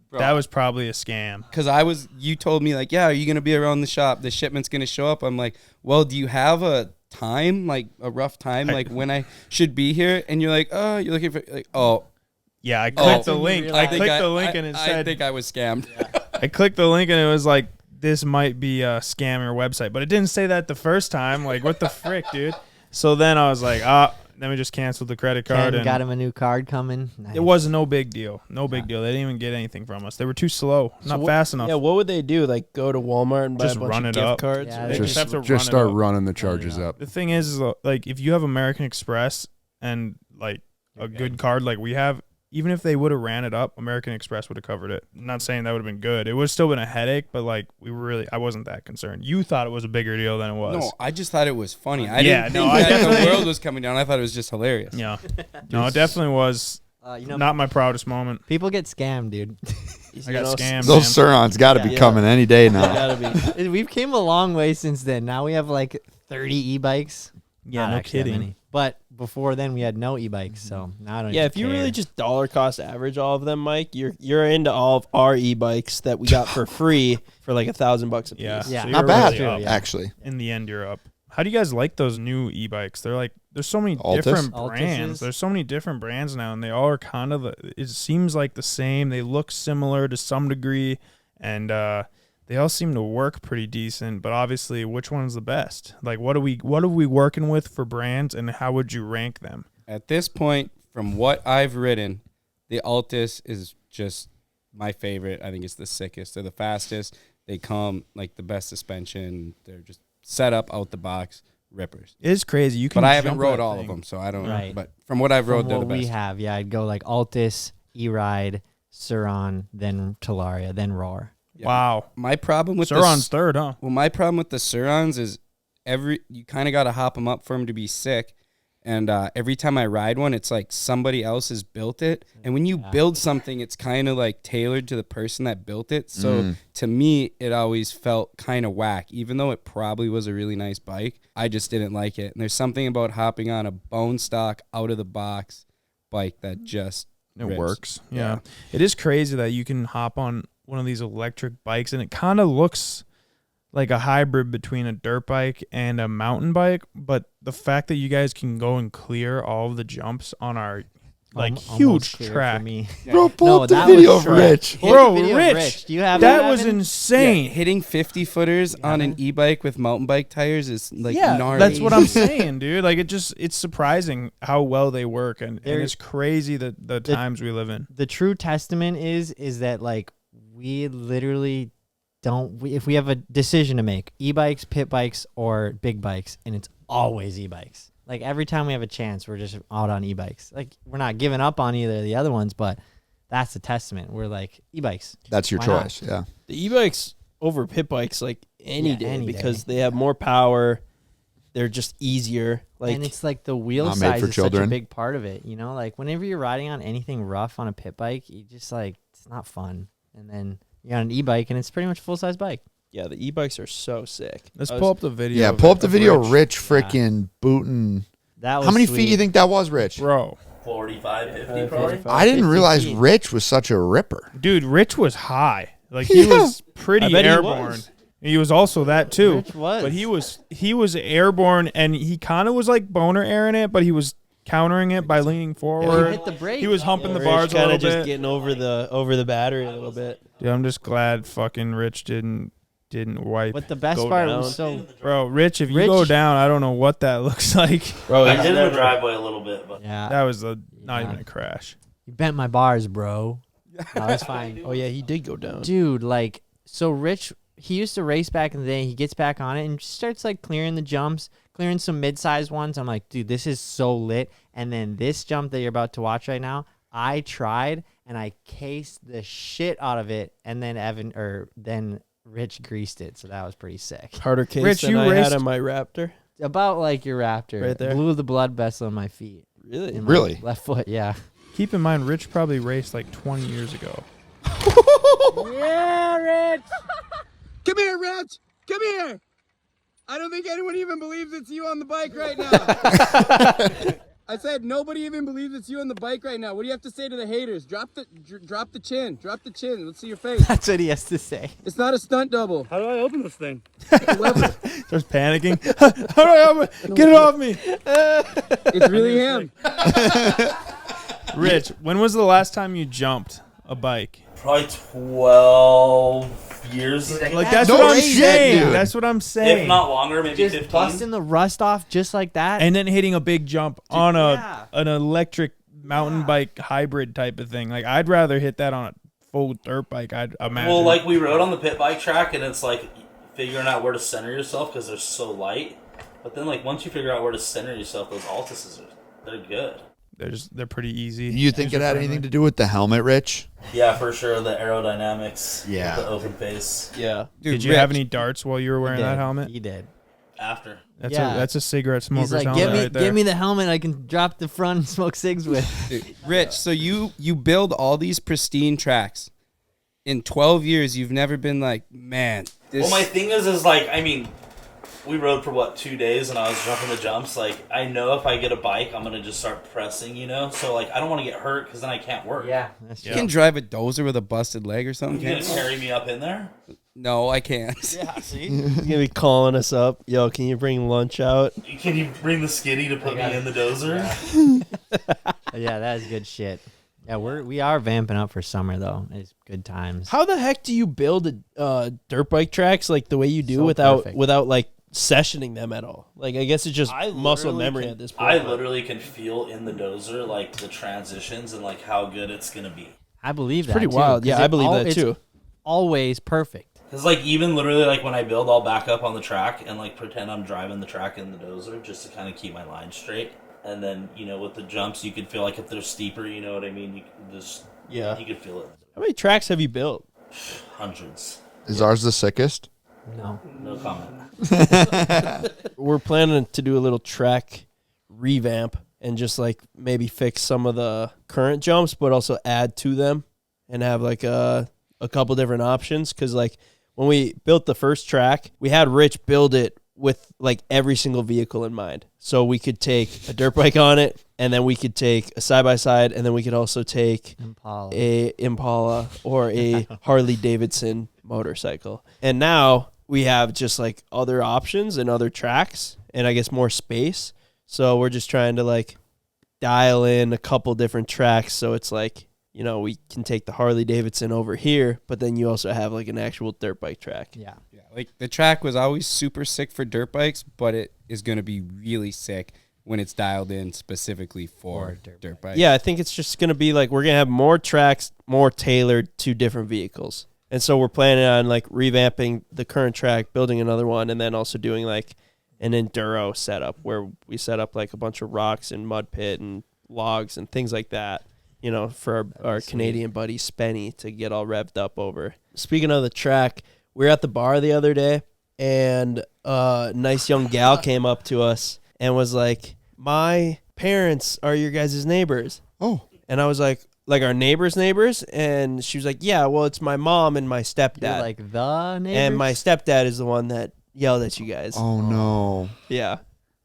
Bro. that was probably a scam. Because you told me, like, yeah, are you going to be around the shop? The shipment's going to show up. I'm like, well, do you have a time, like a rough time, like when I should be here? And you're like, oh, you're looking for, like, oh. Yeah, I clicked the when you link. realize- I clicked the link and it said, I think I was scammed. I clicked the link and it was like, this might be a scammer website. But it didn't say that the first time. Like, what the frick, dude? So then I was like, let me just cancel the credit card. Ken And got him a new card coming. Nice. it was no big deal. No big deal. They didn't even get anything from us. They were too slow. Not fast enough. Yeah, what would they do? Like go to Walmart and buy Just a bunch run of it gift up. cards? Yeah, or- they just have to run Just it start up. running the charges up. The thing is like, if you have American Express and like a good card like we have, even if they would have ran it up, American Express would have covered it. I'm not saying that would have been good. It would have still been a headache, but like I wasn't that concerned. You thought it was a bigger deal than it was. No, I just thought it was funny. I Yeah, didn't no, think I that the definitely- world was coming down. I thought it was just hilarious. Yeah. No, it definitely was not my proudest moment. People get scammed, dude. I got scammed. Those man. Surons got to be Yeah. coming any day now. Gotta be. We've came a long way since then. Now we have like 30 e-bikes. Yeah, Not no actually that kidding. many. But before then we had no e-bikes, so now I don't. Yeah, even if you care. really just dollar cost average all of them, Mike, you're into all of our e-bikes that we got for free for like $1,000 a piece. Yeah. Yeah. So Not you're bad, really up. yeah. actually. In the end, you're up. How do you guys like those new e-bikes? They're like, there's so many Altus? different Altuses? brands. There's so many different brands now, and they all are kind of, it seems like the same. They look similar to some degree, and they all seem to work pretty decent. But obviously, which one's the best? Like, what are we working with for brands, and how would you rank them? At this point, from what I've ridden, the Altus is just my favorite. I think it's the sickest. They're the fastest. They come like the best suspension. They're just set up out the box, rippers. It's crazy. You can. But I haven't jump rode that all thing. of them, so I don't know. Right. But from what I've rode, From they're what the we best. have, yeah, I'd go like Altus, E-Ride, Suron, then Talaria, then Roar. Yeah. Wow. My problem with Suron's third, huh? Well, my problem with the Surons is you kind of got to hop them up for them to be sick. And every time I ride one, it's like somebody else has built it. And when you build something, it's kind of like tailored to the person that built it. So to me, it always felt kind of whack. Even though it probably was a really nice bike, I just didn't like it. And there's something about hopping on a bone stock, out of the box bike that just It rips. works. Yeah. It is crazy that you can hop on one of these electric bikes and it kind of looks like a hybrid between a dirt bike and a mountain bike, but the fact that you guys can go and clear all of the jumps on our like Almost huge clear for track. me. Bro, pull No, up the that video was of short. Rich. Here's Bro, the video of Rich, do you have That was Evan? insane. Hitting 50 footers on an e-bike with mountain bike tires is like gnarly. That's what I'm saying, dude. Like it's surprising how well they work, and They're- it's crazy the times we live in. The true testament is that like we literally don't if we have a decision to make, e-bikes, pit bikes, or big bikes, and it's always e-bikes. Like every time we have a chance, we're just out on e-bikes. Like we're not giving up on either of the other ones, but that's the testament. We're like e-bikes. That's your Why not? choice. Yeah. The e-bikes over pit bikes like any Yeah, day any because day. they have more power. They're just easier. Like And it's like the wheel Not made size for is such a children. big part of it. You know, like whenever you're riding on anything rough on a pit bike, you just like it's not fun. And then you're on an e-bike, and it's pretty much a full size bike. yeah, the e-bikes are so sick. Let's I was- pull up the video. Yeah, of pull it- up the of video. Rich. Rich freaking booting. That was How many sweet. feet you think that was, Rich? Bro, 45, 50 probably. I didn't 50 realize feet. Rich was such a ripper. dude, Rich was high. Like he Yeah. was pretty I bet he airborne. was. He was also that too. Rich was. But he was airborne, and he kind of was like boner airing it, but he was countering it by leaning He forward. hit the brake. He was humping the Rich bars a kinda little just bit. getting over the battery a little bit. Dude, I'm just glad fucking Rich didn't wipe. But the best Go part down. was so Bro, Rich, if you Rich- go down, I don't know what that looks like. Bro, I he's did in the never- driveway a little bit, but yeah. That was not Yeah. even a crash. You bent my bars, bro. No, it's fine. Oh yeah, he did go down. Dude, like, so Rich, he used to race back in the day. He gets back on it and just starts, like, clearing the jumps, clearing some mid-sized ones. I'm like, dude, this is so lit. And then this jump that you're about to watch right now, I tried, and I cased the shit out of it. And then Rich greased it, so that was pretty sick. Harder case Rich, than you I raced- had on my Raptor. About like your Raptor. Right there. Blew the blood vessel in my feet. Really? In my Really? left foot, yeah. Keep in mind, Rich probably raced like 20 years ago. Yeah, Rich! Come here, Rich. Come here. I don't think anyone even believes it's you on the bike right now. I said nobody even believes it's you on the bike right now. What do you have to say to the haters? Drop the chin. Drop the chin. Let's see your face. That's what he has to say. It's not a stunt double. How do I open this thing? Starts panicking. How do I open? Get it off me. It's really him. Rich, when was the last time you jumped a bike? Probably 12 years ago. Like that's No what I'm shit, saying. dude. That's what I'm saying. If not longer, maybe Just 15. busting the rust off just like that. And then hitting a big jump on yeah. an electric mountain bike hybrid type of thing. Like I'd rather hit that on a full dirt bike. I'd imagine. Well, like we rode on the pit bike track, and it's like figuring out where to center yourself because they're so light. But then, like once you figure out where to center yourself, those Altises they're good. they're pretty easy. You think it had anything to do with the helmet, Rich? Yeah, for sure. The aerodynamics. Yeah. The open face. Yeah. Dude, Did you Rich, have any darts while you were wearing that helmet? He did. After. That's a cigarette smoker's He's like, helmet right there. give me the helmet I can drop the front and smoke cigs with. Dude, Rich, so you build all these pristine tracks. In 12 years, you've never been like, man, this... Well, my thing is like, I mean, we rode for 2 days, and I was jumping the jumps. Like, I know if I get a bike, I'm gonna just start pressing, you know. So like, I don't want to get hurt because then I can't work. That's You can drive a dozer with a busted leg or something, You gonna can't you? carry me up in there? No, I can't. Yeah, see? He's gonna be calling us up. Yo, can you bring lunch out? Can you bring the skiddy to put me in the dozer? Yeah, that is good shit. Yeah, we are vamping up for summer though. It's good times. How the heck do you build dirt bike tracks like the way you do So without perfect. like sessioning them at all? Like I guess it's just muscle memory at this point. I literally can feel in the dozer like the transitions and like how good it's gonna be. I believe that. pretty too, wild. 'cause Yeah, I believe that it's too. Always perfect. Cause like even literally like when I build, I'll back up on the track and like pretend I'm driving the track in the dozer just to kind of keep my line straight. And then with the jumps, you can feel like if they're steeper, you know what I mean. You can just you can feel it. How many tracks have you built? Hundreds. Is ours the sickest? No. No comment. We're planning to do a little track revamp and just like maybe fix some of the current jumps, but also add to them and have like a couple different options. Cause like when we built the first track, we had Rich build it with like every single vehicle in mind. So we could take a dirt bike on it, and then we could take a side-by-side, and then we could also take a Impala or a Harley Davidson motorcycle. And now we have just like other options and other tracks and I guess more space. So we're just trying to like dial in a couple different tracks. So it's like, we can take the Harley Davidson over here, but then you also have like an actual dirt bike track. Yeah. Yeah, like the track was always super sick for dirt bikes, but it is going to be really sick when it's dialed in specifically for dirt bikes. Yeah, I think it's just going to be like we're going to have more tracks, more tailored to different vehicles. And so we're planning on like revamping the current track, building another one, and then also doing like an enduro setup where we set up like a bunch of rocks and mud pit and logs and things like that, for our Canadian buddy Spenny to get all revved up over. Speaking of the track, we were at the bar the other day, and a nice young gal came up to us and was like, my parents are your guys' neighbors. Oh. And I was like our neighbors' neighbors? And she was like, yeah, well, it's my mom and my stepdad. You're like the neighbors? And my stepdad is the one that yelled at you guys. Oh, no. Yeah.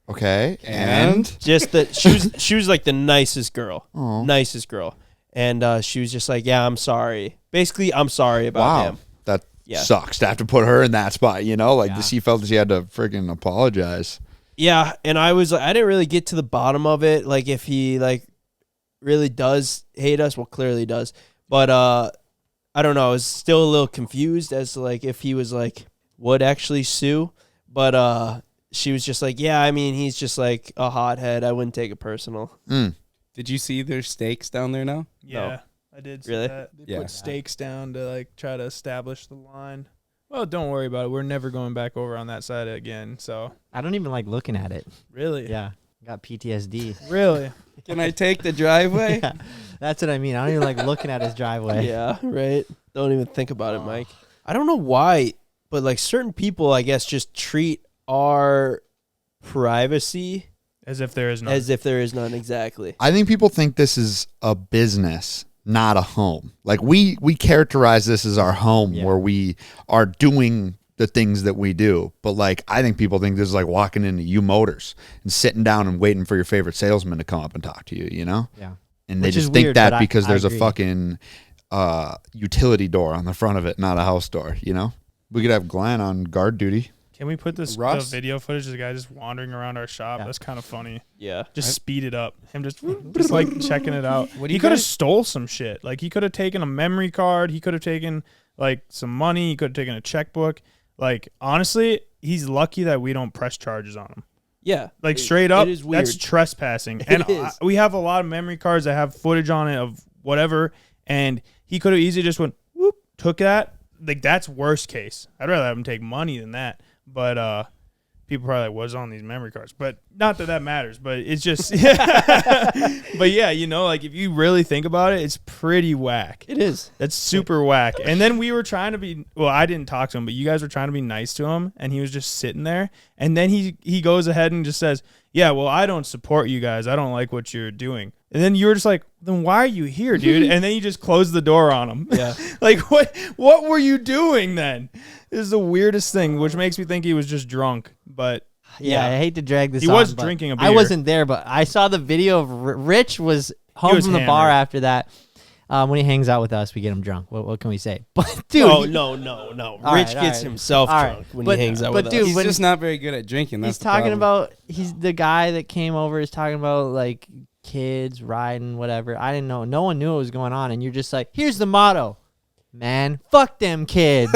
Okay. And? Just that she was like the nicest girl. Oh. Nicest girl. And she was just like, yeah, I'm sorry. Basically, I'm sorry about him. That Yeah. sucks to have to put her in that spot, Yeah. she felt that she had to freaking apologize. Yeah, and I was like, I didn't really get to the bottom of it, like if he like really does hate us. Well, clearly he does, but I don't know. I was still a little confused as to like if he was like would actually sue, but she was just like, yeah, I mean, he's just like a hothead. I wouldn't take it personal. Did you see their stakes down there now? Yeah, I did see Really? that. They Yeah. put stakes down to like try to establish the line. Well, don't worry about it. We're never going back over on that side again. So I don't even like looking at it. really, Yeah. Got PTSD. really. Can I take the driveway? Yeah. That's what I mean. I don't even like looking at his driveway. Yeah, right. Don't even think about it, Mike. I don't know why, but like certain people, I guess, just treat our privacy As if there is none. as if there is none. Exactly. I think people think this is a business, not a home. Like we characterize this as our home Yeah. where we are doing the things that we do. But like, I think people think this is like walking into U Motors and sitting down and waiting for your favorite salesman to come up and talk to you, you know? Yeah. And they Which is just think weird, that but because I there's a agree. fucking utility door on the front of it, not a house door, you know? We could have Glenn on guard duty. Can we put this Russ? video footage of the guy just wandering around our shop? Yeah. That's kind of funny. Yeah. Just speed it up. Him just like checking it out. What do He you could have guys- stole some shit. Like he could have taken a memory card. He could have taken like some money. He could have taken a checkbook. Like honestly, he's lucky that we don't press charges on him. Yeah. Like straight up, it is weird. that's trespassing. And is. we have a lot of memory cards that have footage on it of whatever. And he could have easily just went whoop, took that. Like that's worst case. I'd rather have him take money than that. But people probably like, what's on these memory cards? But not that matters. But it's just, but yeah, you know, like if you really think about it, it's pretty whack. It is. That's super whack. And then we were trying to be, well, I didn't talk to him, but you guys were trying to be nice to him, and he was just sitting there. And then he goes ahead and just says, yeah, well, I don't support you guys. I don't like what you're doing. And then you were just like, then why are you here, dude? And then you just closed the door on him. Yeah. Like, what were you doing then? This is the weirdest thing, which makes me think he was just drunk. But Yeah, I hate to drag this He on, was but drinking a I beer. wasn't there, but I saw the video of Rich was home was from the bar hammered. after that. When he hangs out with us, we get him drunk. What can we say? But dude, No. All Rich right, gets all right. himself All right. drunk when But- he hangs out but with dude, us. He's when- just not very good at drinking. That's he's the talking problem. about he's the guy that came over is talking about like kids riding whatever. I didn't know. No one knew what was going on, and you're just like, here's the motto, man. Fuck them kids.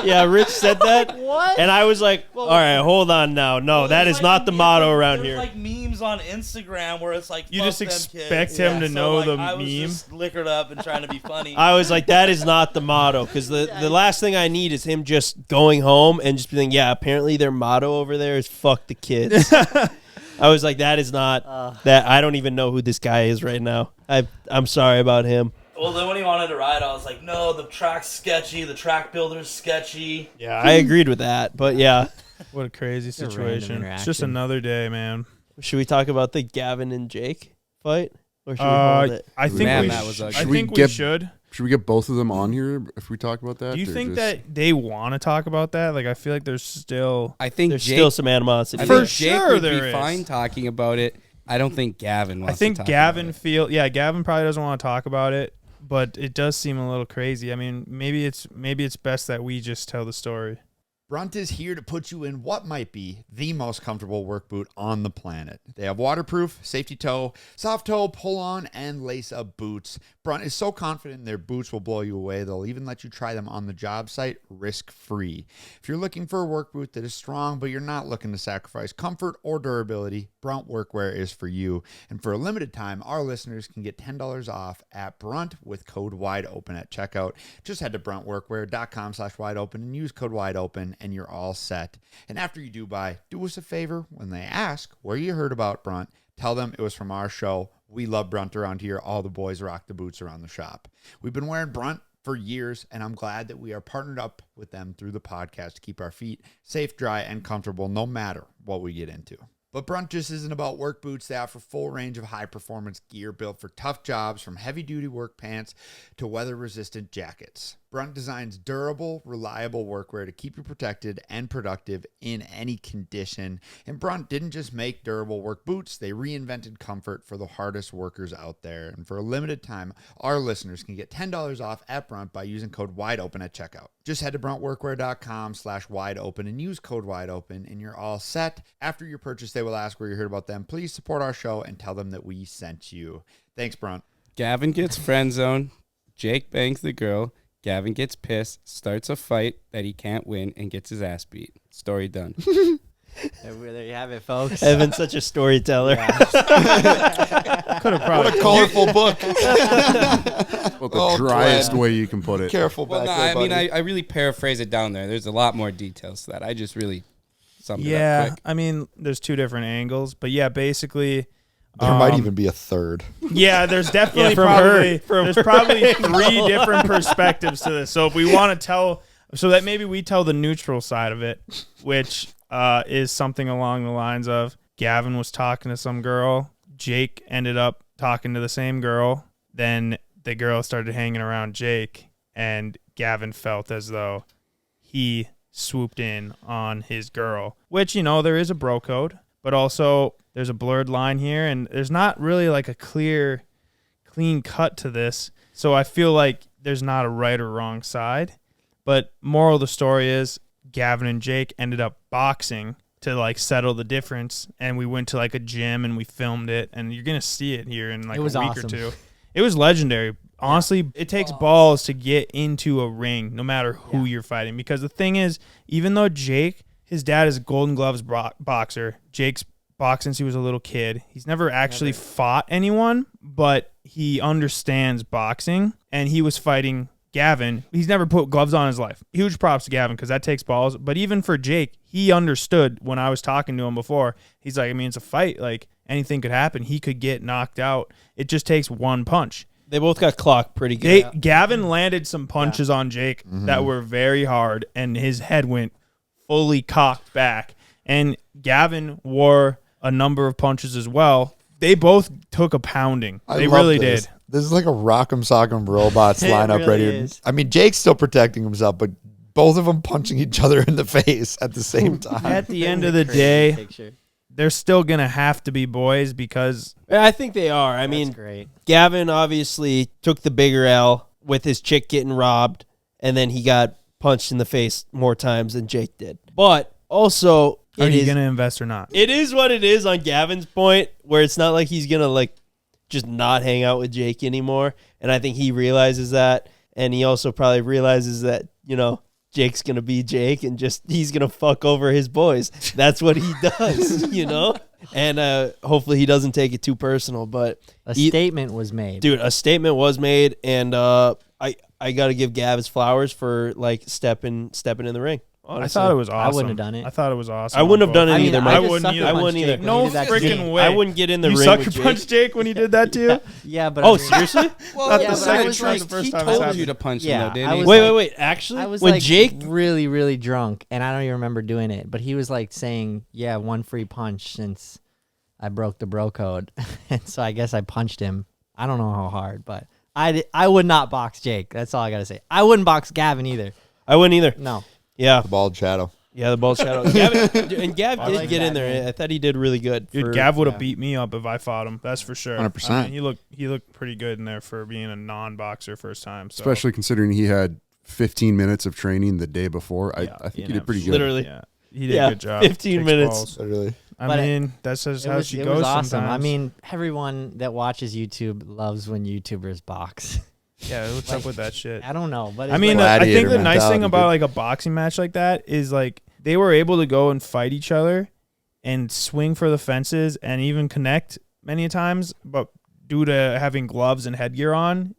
Yeah, Rich said that. What? And I was like, all right, hold on now. No, Well, that there's is like- not the motto around there's here. like memes on Instagram where it's like You fuck just them expect kids. him to know the I was meme? just liquored up and trying to be funny. I was like, that is not the motto. Because the last thing I need is him just going home and just being, yeah, apparently their motto over there is fuck the kids. I was like, that is not that. I don't even know who this guy is right now. I'm sorry about him. Well, then when he wanted to ride, I was like, no, the track's sketchy. The track builder's sketchy. Yeah, I agreed with that. But yeah, what a crazy a random situation. It's just interaction. another day, man. should we talk about the Gavin and Jake fight? Or should we hold it? I think Man, we that was ugly. I Should we think we get- should. Should we get both of them on here if we talk about that? Do you or think just- that they want to talk about that? Like, I feel like there's still. I think There's Jake, still some animosity. I For think Jake sure would there be is. fine talking about it. I don't think Gavin wants I think to talk Gavin about it. Gavin probably doesn't want to talk about it, but it does seem a little crazy. I mean, maybe it's best that we just tell the story. Brunt is here to put you in what might be the most comfortable work boot on the planet. They have waterproof, safety toe, soft toe, pull-on, and lace-up boots. Brunt is so confident their boots will blow you away, they'll even let you try them on the job site risk-free. If you're looking for a work boot that is strong, but you're not looking to sacrifice comfort or durability, Brunt Workwear is for you. And for a limited time, our listeners can get $10 off at Brunt with code WIDEOPEN at checkout. Just head to bruntworkwear.com/wideopen and use code WIDEOPEN, and you're all set. And after you do buy, do us a favor. When they ask where you heard about Brunt, tell them it was from our show. We love Brunt around here. All the boys rock the boots around the shop. We've been wearing Brunt for years, and I'm glad that we are partnered up with them through the podcast to keep our feet safe, dry, and comfortable no matter what we get into. But Brunt just isn't about work boots. They offer a full range of high-performance gear built for tough jobs, from heavy-duty work pants to weather-resistant jackets. Brunt designs durable, reliable workwear to keep you protected and productive in any condition. And Brunt didn't just make durable work boots, they reinvented comfort for the hardest workers out there. And for a limited time, our listeners can get $10 off at Brunt by using code WIDEOPEN at checkout. Just head to bruntworkwear.com/wideopen and use code WIDEOPEN, and you're all set. After your purchase, they will ask where you heard about them. Please support our show and tell them that we sent you. Thanks, Brunt. Gavin gets friend zone. Jake bangs the girl. Gavin gets pissed, starts a fight that he can't win, and gets his ass beat. Story done. There you have it, folks. Evan's such a storyteller. Could have probably. What a colorful book. Well, the driest way you can put it. Careful Well, back no, there, I mean, buddy. I really paraphrase it down there. There's a lot more details to that. I just really summed it up Yeah, quick. I mean, there's two different angles, but yeah, basically. There might even be a third. Yeah, there's definitely Yeah, from her. probably From there's her probably angle. 3 different perspectives to this. So if we want to tell, so that maybe we tell the neutral side of it, which is something along the lines of Gavin was talking to some girl, Jake ended up talking to the same girl, then the girl started hanging around Jake, and Gavin felt as though he swooped in on his girl, which, you know, there is a bro code, but also there's a blurred line here, and there's not really like a clean cut to this. So I feel like there's not a right or wrong side. But moral of the story is Gavin and Jake ended up boxing to like settle the difference, and we went to like a gym and we filmed it, and you're gonna see it here in like a week awesome. or two. It was legendary. Honestly, it takes balls to get into a ring, no matter who you're fighting. Because the thing is, even though Jake, his dad is a Golden Gloves boxer, Jake's boxed since he was a little kid. He's never actually fought anyone, but he understands boxing, and he was fighting Gavin. He's never put gloves on in his life. Huge props to Gavin, because that takes balls. But even for Jake, he understood when I was talking to him before. He's like, I mean, it's a fight. Like, anything could happen. He could get knocked out. It just takes one punch. They both got clocked pretty good. Gavin landed some punches on Jake that were very hard, and his head went fully cocked back. And Gavin wore a number of punches as well. They both took a pounding. They really did. This is like a Rock'em Sock'em Robots lineup really right here. is. I mean, Jake's still protecting himself, but both of them punching each other in the face at the same time. At the end of the day, Picture. they're still going to have to be boys, because I think they are. I That's mean, great. Gavin obviously took the bigger L with his chick getting robbed, and then he got punched in the face more times than Jake did. But also, are you going to invest or not? it is what it is on Gavin's point, where it's not like he's going to like just not hang out with Jake anymore. And I think he realizes that. And he also probably realizes that, you know, Jake's going to be Jake, and just he's going to fuck over his boys. That's what he does, you know? And hopefully he doesn't take it too personal. But A statement was made. dude, a statement was made, and I got to give Gav his flowers for like stepping in the ring. Honestly. I thought it was awesome. I wouldn't have done it. I thought it was awesome. I wouldn't have done it I mean, either, I Mike. just wouldn't sucker either. I punched wouldn't Jake either. when No he did that to freaking Jake. way. I wouldn't get in the You ring sucker with Jake. punched Jake when he did that to you? Yeah, but Oh, I mean, seriously? Well, Not yeah, the but second I was time, like, the first he time told it's you to happened. punch Yeah, him, though, didn't I he? was Wait, like- wait. Actually, I was when like Jake, really, really drunk, and I don't even remember doing it, but he was like saying, yeah, one free punch since I broke the bro code. And so I guess I punched him. I don't know how hard, but I would not box Jake. That's all I got to say. I wouldn't box Gavin either. I wouldn't either. No. Yeah, The bald shadow. yeah, the ball shadow. Gavin, and Gav I did like get in that, there. man. I thought he did really good. Dude, for- Gav would have beat me up if I fought him. That's for sure. 100%. I mean, he looked pretty good in there for being a non-boxer first time. So. Especially considering he had 15 minutes of training the day before. Yeah, I think he didn't did have pretty good. Literally. Yeah, he did Yeah, a good job. 15 Takes minutes. balls. Literally. I But mean, that's just how she It goes was awesome. sometimes. I mean, everyone that watches YouTube loves when YouTubers box. yeah, what's up with that shit? I don't know, but I it's mean, like, I think Gladiator the nice thing mentality, about dude. like a boxing match like that is like they were able to go and fight each other and swing for the fences and even connect many times, but due to having gloves and headgear on,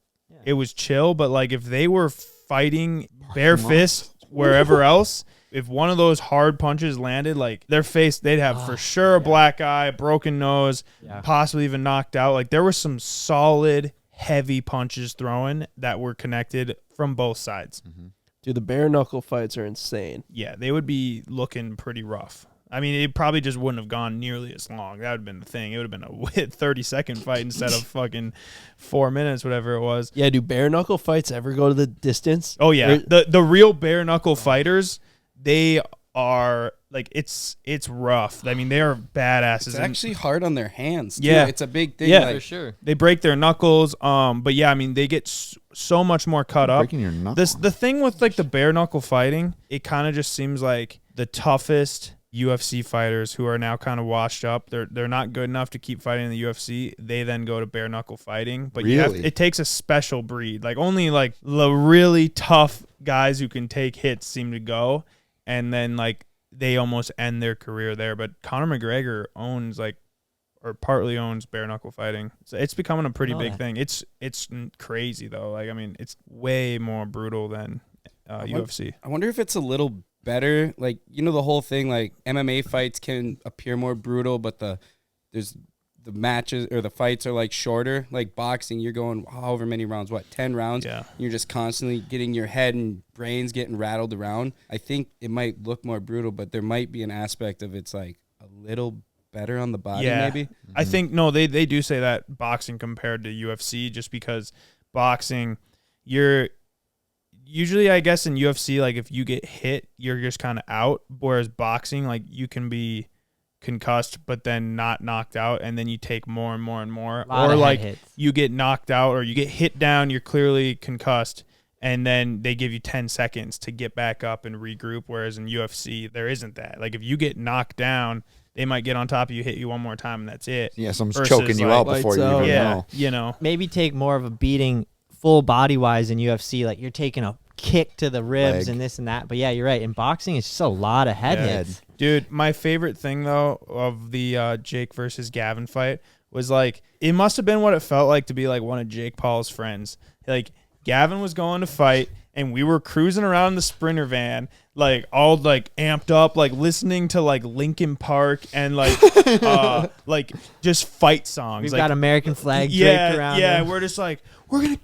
it was chill. But like if they were fighting bare fists wherever else, if one of those hard punches landed, like their face, they'd have for sure a black eye, a broken nose, Yeah. possibly even knocked out. Like there were some solid, heavy punches thrown that were connected from both sides. Dude, the bare knuckle fights are insane. Yeah, they would be looking pretty rough. I mean, it probably just wouldn't have gone nearly as long. That would have been the thing. It would have been a 30-second fight instead of fucking 4 minutes, whatever it was. Yeah, do bare knuckle fights ever go to the distance? Oh yeah, the real bare knuckle fighters, they are like it's rough. I mean, they are badasses. It's and actually hard on their hands. Too. Yeah. It's a big thing. Yeah. like, for sure. they break their knuckles. But yeah, I mean, they get so much more cut up. Breaking your knuckle. The thing with like the bare knuckle fighting, it kind of just seems like the toughest UFC fighters who are now kind of washed up. They're not good enough to keep fighting in the UFC. They then go to bare knuckle fighting. But Really? it takes a special breed. Like only like the really tough guys who can take hits seem to go, and then like they almost end their career there. But Conor McGregor owns like, or partly owns bare knuckle fighting. So it's becoming a pretty know big that. thing. It's crazy though. Like I mean, it's way more brutal than UFC. I wonder if it's a little better. Like, you know, the whole thing, like MMA fights can appear more brutal, but there's the matches or the fights are like shorter. Like boxing, you're going however many rounds, 10 rounds? Yeah. You're just constantly getting your head and brains getting rattled around. I think it might look more brutal, but there might be an aspect of it's like a little better on the body, Yeah. maybe. I think no, they do say that boxing compared to UFC, just because boxing, usually I guess in UFC, like if you get hit, you're just kind of out. Whereas boxing, like you can be concussed but then not knocked out, and then you take more and more and more. Lot Or of head like hits. you get knocked out or you get hit down, you're clearly concussed, and then they give you 10 seconds to get back up and regroup. Whereas in UFC, there isn't that. Like if you get knocked down, they might get on top of you, hit you one more time, and that's it. Yeah, someone's Versus, choking you like, out before you lights out. even Yeah, know. you know. Maybe take more of a beating full body wise in UFC. Like you're taking a kick to the ribs Leg. and this and that. But yeah, you're right. In boxing, it's just a lot of head Yeah. hits. Dude, my favorite thing though of the Jake versus Gavin fight was like it must have been what it felt like to be like one of Jake Paul's friends. Like Gavin was going to fight and we were cruising around the Sprinter van, like all like amped up, like listening to like Linkin Park and like like just fight songs. We've like, got American flag yeah, draped around yeah. him. We're just like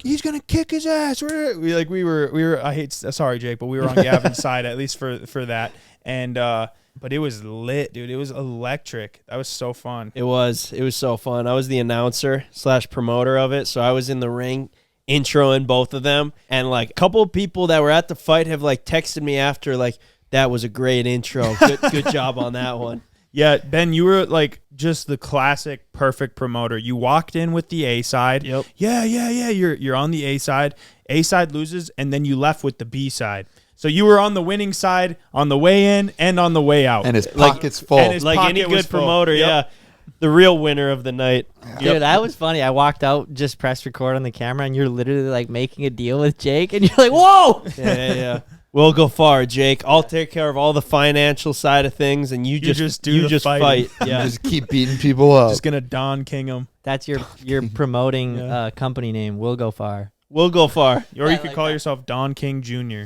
he's gonna kick his ass. We were. I hate. Sorry, Jake, but we were on Gavin's side at least for that. And but it was lit, dude. It was electric. That was so fun. It was so fun. I was the announcer / promoter of it, so I was in the ring introing both of them, and like a couple of people that were at the fight have like texted me after, like, that was a great intro. Good job on that one. Yeah, Ben, you were like just the classic perfect promoter. You walked in with the A side. Yep. Yeah. You're on the A side. A side loses, and then you left with the B side. So you were on the winning side on the way in and on the way out. And his pocket's full. and his Like any pocket was good full. promoter, Yep. yeah. The real winner of the night. Dude, that was funny. I walked out, just pressed record on the camera, and you're literally like making a deal with Jake, and you're like, whoa! Yeah. We'll go far, Jake. I'll take care of all the financial side of things, and you just do the fighting. fight. Yeah. Just keep beating people up. Just gonna Don King him. That's your promoting Yeah. company name. We'll go far. We'll go far. Or I you could like call that. yourself Don King Jr.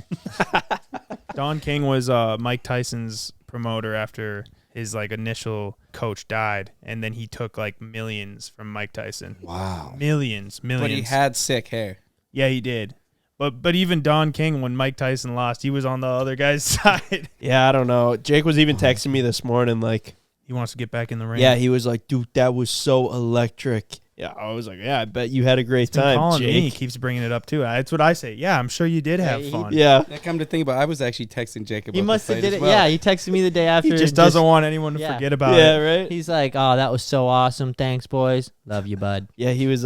Don King was Mike Tyson's promoter after his like initial coach died, and then he took like millions from Mike Tyson. Wow. Millions. But he had sick hair. Yeah, he did. But even Don King, when Mike Tyson lost, he was on the other guy's side. Yeah, I don't know. Jake was even texting me this morning, like, He wants to get back in the ring. yeah, he was like, dude, that was so electric. Yeah, I was like, yeah, I bet you had a great He's been time, calling me. He Jake. keeps bringing it up too. That's what I say. Yeah, I'm sure you did have Yeah, fun. Yeah. Yeah, come to think about it, I was actually texting Jacob. He must have did it. Yeah, he texted me the day after. He just doesn't want anyone to yeah. forget about Yeah, it. right? He's like, oh, that was so awesome. Thanks, boys. Love you, bud. Yeah, he was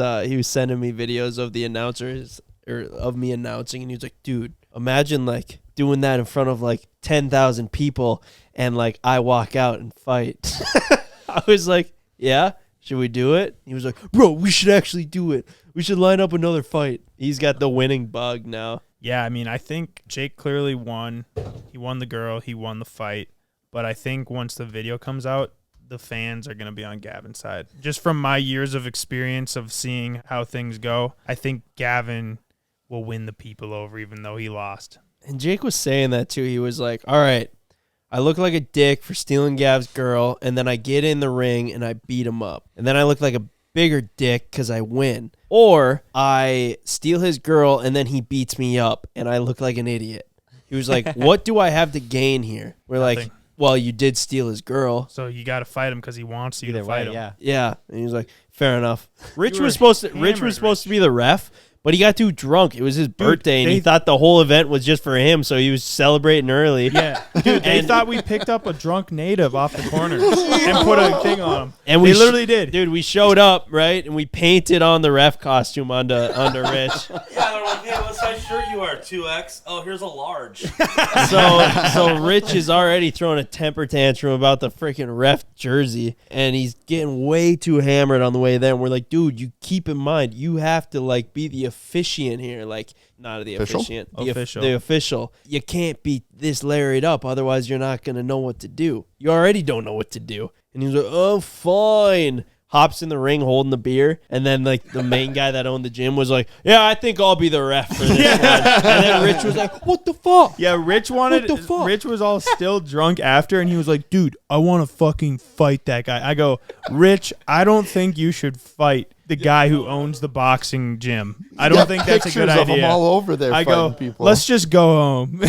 sending me videos of the announcers, or of me announcing, and he was like, dude, imagine like doing that in front of like 10,000 people and like I walk out and fight. I was like, yeah, should we do it? He was like, bro, we should actually do it. We should line up another fight. He's got the winning bug now. Yeah, I mean, I think Jake clearly won. He won the girl. He won the fight. But I think once the video comes out, the fans are going to be on Gavin's side. Just from my years of experience of seeing how things go, I think Gavin will win the people over even though he lost. And Jake was saying that too. He was like, all right, I look like a dick for stealing Gav's girl, and then I get in the ring and I beat him up. And then I look like a bigger dick because I win. Or I steal his girl and then he beats me up and I look like an idiot. He was like, what do I have to gain here? We're like, Nothing. well, you did steal his girl. So you got to fight him because he wants you Either to fight way, him. yeah. Yeah. And he was like, fair enough. Rich You were was supposed hammered, to be the ref, but he got too drunk. It was his birthday, and he thought the whole event was just for him, so he was celebrating early. Yeah, dude, they thought we picked up a drunk native off the corner and put a thing on him. And we we literally did. Dude, we showed up, right? And we painted on the ref costume onto Rich. Yeah, they're like, hey, what size shirt you are? 2X? Oh, here's a large. So Rich is already throwing a temper tantrum about the freaking ref jersey, and he's getting way too hammered on the way there. And we're like, dude, you keep in mind, you have to like be the officiant here, like not the Official? officiant, Official. the official. You can't be this larried up, otherwise you're not gonna know what to do. You already don't know what to do. And he's like, oh, fine. Hops in the ring holding the beer, and then like the main guy that owned the gym was like, yeah, I think I'll be the ref for this one. And then Rich was like, what the fuck? Yeah, Rich wanted. What the fuck? Rich was all still drunk after, and he was like, "Dude, I want to fucking fight that guy." I go, "Rich, I don't think you should fight the guy who owns the boxing gym. I don't think that's a good Pictures of them idea." all over there I fighting go, people. "Let's just go home."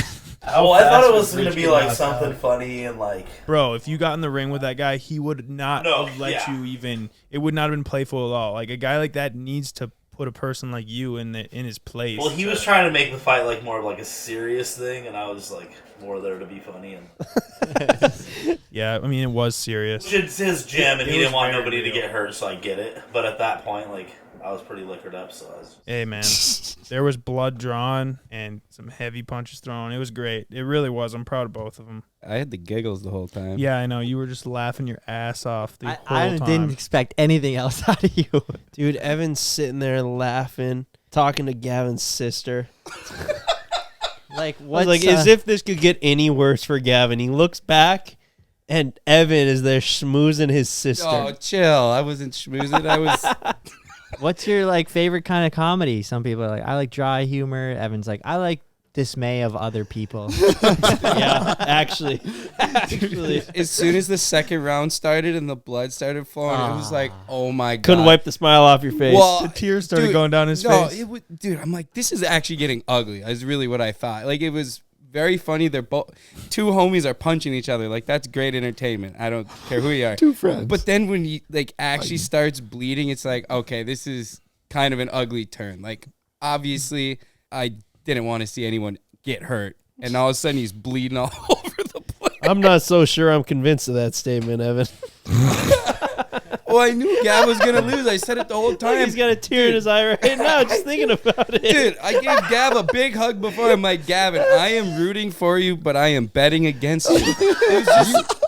Oh, I thought it was going to be like something funny and like. Bro, if you got in the ring with that guy, he would not No, have let yeah. you even. It would not have been playful at all. Like a guy like that needs to put a person like you in his place. Well, he was trying to make the fight like more of like a serious thing, and I was like more there to be funny. And Yeah, I mean, it was serious. it's his gym, and It he was didn't want very nobody to real. get hurt, so I get it. But at that point, like, I was pretty liquored up, so I was. Hey, man, there was blood drawn and some heavy punches thrown. It was great. It really was. I'm proud of both of them. I had the giggles the whole time. Yeah, I know. You were just laughing your ass off the whole I time. didn't expect anything else out of you. Dude, Evan's sitting there laughing, talking to Gavin's sister. Like, I what? was like, as if this could get any worse for Gavin. He looks back, and Evan is there schmoozing his sister. Oh, chill. I wasn't schmoozing. I was. What's your like favorite kind of comedy? Some people are like, I like dry humor. Evan's like, I like dismay of other people. Yeah, actually. As soon as the second round started and the blood started flowing, it was like, oh my god. Couldn't wipe the smile off your face. Well, The tears started dude, going down his no, face. it would, dude. I'm like, this is actually getting ugly. Is really what I thought. Like, it was very funny. They're both two homies are punching each other. Like, that's great entertainment. I don't care who you are. Two friends. But then when he like actually starts bleeding, it's like, okay, this is kind of an ugly turn. Like, obviously, I didn't want to see anyone get hurt, and all of a sudden he's bleeding all over the place. I'm not so sure I'm convinced of that statement, Evan. Well, I knew Gav was gonna lose. I said it the whole time. He's got a tear in his eye right now just thinking about it. Dude, I gave Gav a big hug before. I'm like, Gavin, I am rooting for you, but I am betting against you.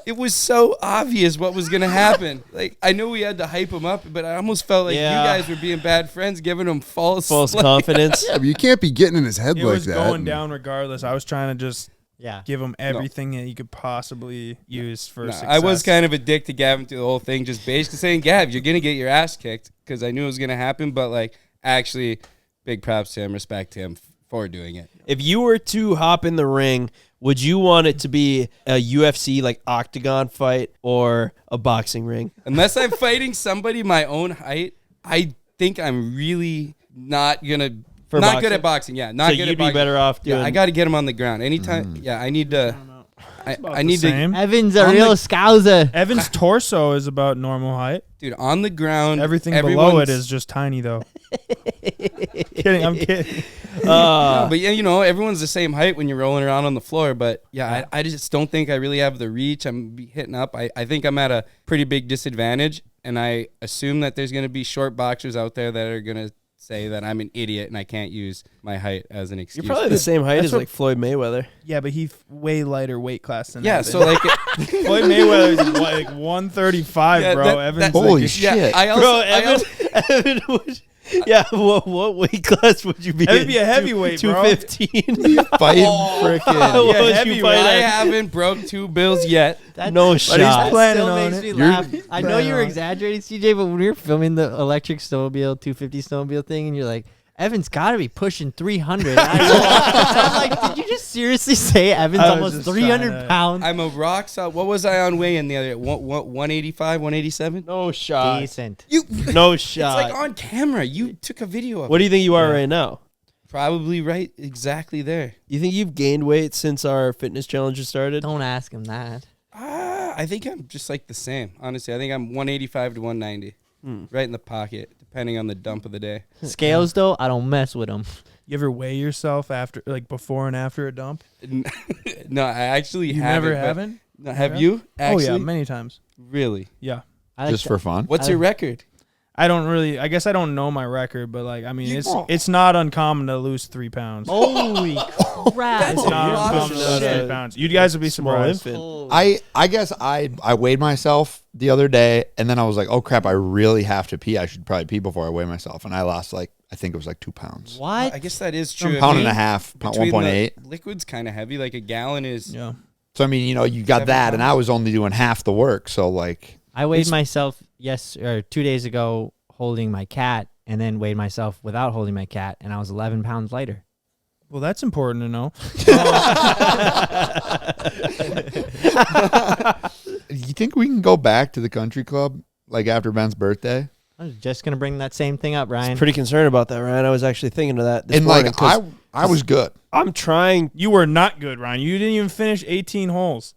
It was so obvious what was gonna happen. Like, I knew we had to hype him up, but I almost felt like Yeah. you guys were being bad friends, giving him false confidence. Yeah, but you can't be getting in his head It like was that. going down regardless. I was trying to just Yeah. give him everything that you could possibly use for No, success. I was kind of a dick to Gavin through the whole thing, just basically saying, Gav, you're gonna get your ass kicked, because I knew it was gonna happen. But like, actually, big props to him, respect to him for doing it. If you were to hop in the ring, would you want it to be a UFC like octagon fight or a boxing ring? Unless I'm fighting somebody my own height, I think I'm really not gonna. For not boxing? good at boxing. Yeah, not So good you'd at be boxing. better off doing. Yeah, I got to get him on the ground anytime. Yeah, I need to. I need to, Same. Evan's a On real the- scouser. Evan's torso is about normal height. dude, on the ground. Everything below everyone's- it is just tiny, though. Kidding, I'm kidding. But yeah, you know, everyone's the same height when you're rolling around on the floor. But yeah, I just don't think I really have the reach. I'm be hitting up. I think I'm at a pretty big disadvantage, and I assume that there's going to be short boxers out there that are going to say that I'm an idiot and I can't use my height as an excuse. You're probably the same height That's as what- like Floyd Mayweather. Yeah, but he's way lighter weight class than yeah. Evan. So like, Floyd Mayweather is like 135, Yeah, bro. that- Evan's Holy like, shit. yeah, I also, Bro, I Evan, also- Evan would, yeah, what weight class would you be Evan in? be a heavyweight, bro. 215. Fighting Oh. freaking. What Yeah, would you heavyweight. fight I at? haven't broke 2 bills yet. No That shot. planning still on makes it. me You're laugh. I know planning you were on it. exaggerating, CJ, but when we were filming the electric snowmobile, 250 snowmobile thing, and you're like, Evan's got to be pushing 300. I'm like, did you just seriously say Evan's I was almost just 300 trying to- pounds? I'm a rock solid. What was I on weigh-in the other? 185, 187. No shot. Decent. You. No It's shot. like on camera. You took a video of What it. do you think you are right now? Probably right, exactly there. You think you've gained weight since our fitness challenges started? Don't ask him that. I think I'm just like the same. Honestly, I think I'm 185 to 190, right in the pocket, depending on the dump of the day. Scales, though, I don't mess with them. You ever weigh yourself after, like before and after a dump? No, I actually You haven't. never but- haven't? No, have Yeah. you? Actually? Oh yeah, many times. Really? Yeah. I like Just to- for fun. What's your record? I don't really. I guess I don't know my record, but like, I mean, You- it's not uncommon to lose 3 pounds. Holy crap. It's not a lot of uncommon to lose shit. 3 pounds. You guys would be Small surprised. infant. I guess I weighed myself the other day, and then I was like, oh crap, I really have to pee. I should probably pee before I weigh myself, and I lost like I think it was like 2 pounds. What? I guess that is true. Pound I and a mean, half, between 1.8. the liquid's kind of heavy. Like a gallon is. Yeah. So I mean, you know, you got 7 that, and I pounds. was only doing half the work. So like, I weighed myself 2 days ago holding my cat, and then weighed myself without holding my cat, and I was 11 pounds lighter. Well, that's important to know. you think we can go back to the country club like after Ben's birthday? I was just gonna bring that same thing up, Ryan. Pretty concerned about that, Ryan. I was actually thinking of that this And morning. like 'cause I was good I'm trying. You were not good, Ryan. You didn't even finish 18 holes.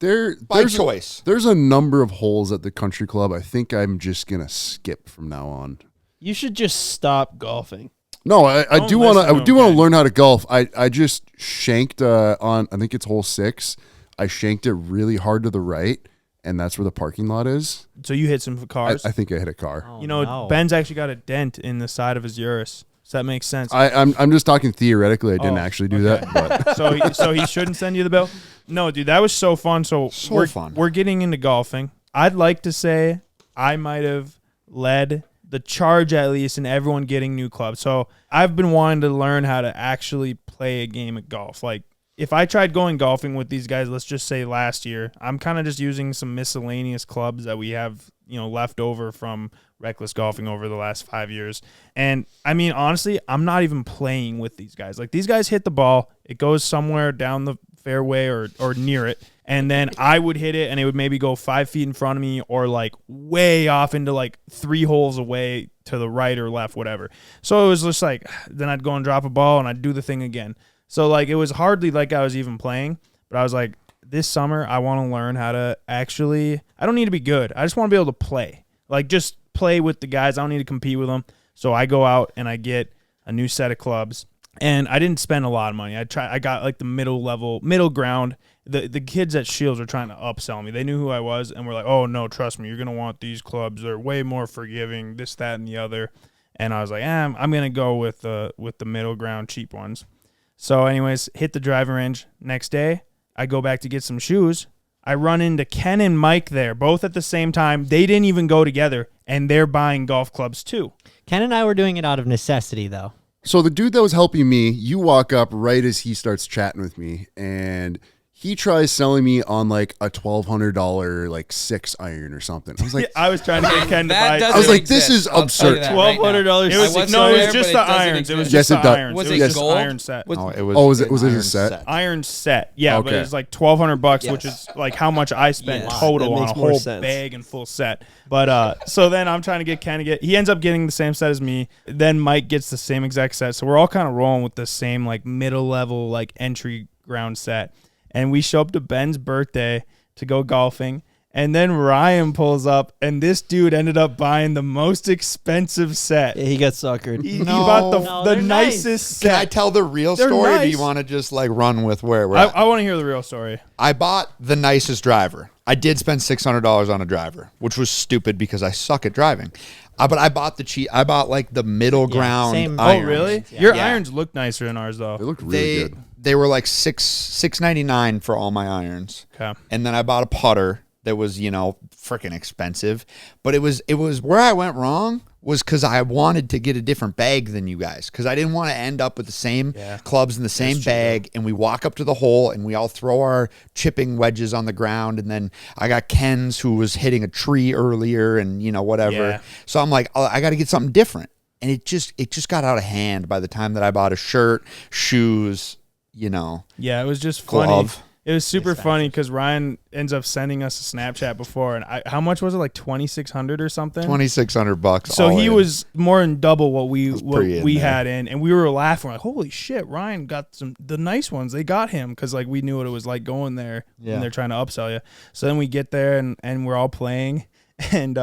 by choice. There's a number of holes at the country club. I think I'm just gonna skip from now on. You should just stop golfing. No, I Don't do want to. listen to I do him, want to Ken. learn how to golf. I just shanked on. I think it's hole 6. I shanked it really hard to the right, and that's where the parking lot is. So you hit some cars. I think I hit a car. Oh, you know, no. Ben's actually got a dent in the side of his Urus. Does that make sense? I'm just talking theoretically. I didn't Oh, actually do okay. that, but so he shouldn't send you the bill? No, dude, that was so fun. So we're fun. We're getting into golfing. I'd like to say I might have led the charge at least in everyone getting new clubs. So I've been wanting to learn how to actually play a game of golf. Like if I tried going golfing with these guys, let's just say last year, I'm kind of just using some miscellaneous clubs that we have, left over from reckless golfing over the last 5 years. And I mean, honestly, I'm not even playing with these guys. Like these guys hit the ball, it goes somewhere down the fairway or near it. And then I would hit it and it would maybe go 5 feet in front of me or like way off into like 3 holes away to the right or left, whatever. So it was just like, then I'd go and drop a ball and I'd do the thing again. So like, it was hardly like I was even playing, but I was like, this summer, I want to learn how to actually, I don't need to be good. I just want to be able to play. Like just play with the guys. I don't need to compete with them. So I go out and I get a new set of clubs. And I didn't spend a lot of money. I got like the middle ground. The kids at Shields were trying to upsell me. They knew who I was and were like, "Oh no, trust me, you're gonna want these clubs. They're way more forgiving. This, that, and the other." And I was like, I'm gonna go with the middle ground, cheap ones. So, anyways, hit the driving range. Next day, I go back to get some shoes. I run into Ken and Mike there, both at the same time. They didn't even go together, and they're buying golf clubs too. Ken and I were doing it out of necessity, though. so the dude that was helping me, you walk up right as he starts chatting with me, and he tries selling me on like a $1,200 like 6 iron or something. I was like, I was trying to get Ken to That buy. doesn't I was like, this is exist. I'll tell you absurd. that right now. $1,200. It was I wasn't no, it there, was just but the it doesn't irons. It was exist. Yes, just it the does. irons. Was it it was just gold? iron set. Oh, it was. Oh, was it an a iron set? Iron set, yeah, but Okay. it's like $1,200, which Yes. is like how much I spent Yes. total That on makes a more whole sense. bag and full set. But so then I'm trying to get Ken to get. He ends up getting the same set as me. Then Mike gets the same exact set. So we're all kind of rolling with the same like middle level like entry ground set. And we show up to Ben's birthday to go golfing. And then Ryan pulls up, and this dude ended up buying the most expensive set. Yeah, he got suckered. He bought No, the they're nice. nicest Can I set. tell the real They're story? Or do you nice. want to just like run with where we're at? I want to hear the real story. I bought the nicest driver. I did spend $600 on a driver, which was stupid because I suck at driving. But I bought the cheap. I bought like the middle ground. same. irons. Oh, really? Yeah. Your Yeah. irons look nicer than ours, though. They looked really good. They were like $6.99 for all my irons. Okay. And then I bought a putter that was, freaking expensive. But it was where I went wrong was because I wanted to get a different bag than you guys because I didn't want to end up with the same clubs in the same bag. And we walk up to the hole and we all throw our chipping wedges on the ground. And then I got Ken's who was hitting a tree earlier and, whatever. Yeah. So I'm like, oh, I got to get something different. And it just got out of hand by the time that I bought a shirt, shoes, Yeah, it was just funny. glove. It was super funny because Ryan ends up sending us a Snapchat before, and how much was it? Like $2,600 or something. $2,600. So all he in. was more than double what we pretty in there. had in, and we were laughing. We're like, holy shit, Ryan got the nice ones. They got him because like we knew what it was like going there when they're trying to upsell you. So then we get there and we're all playing. And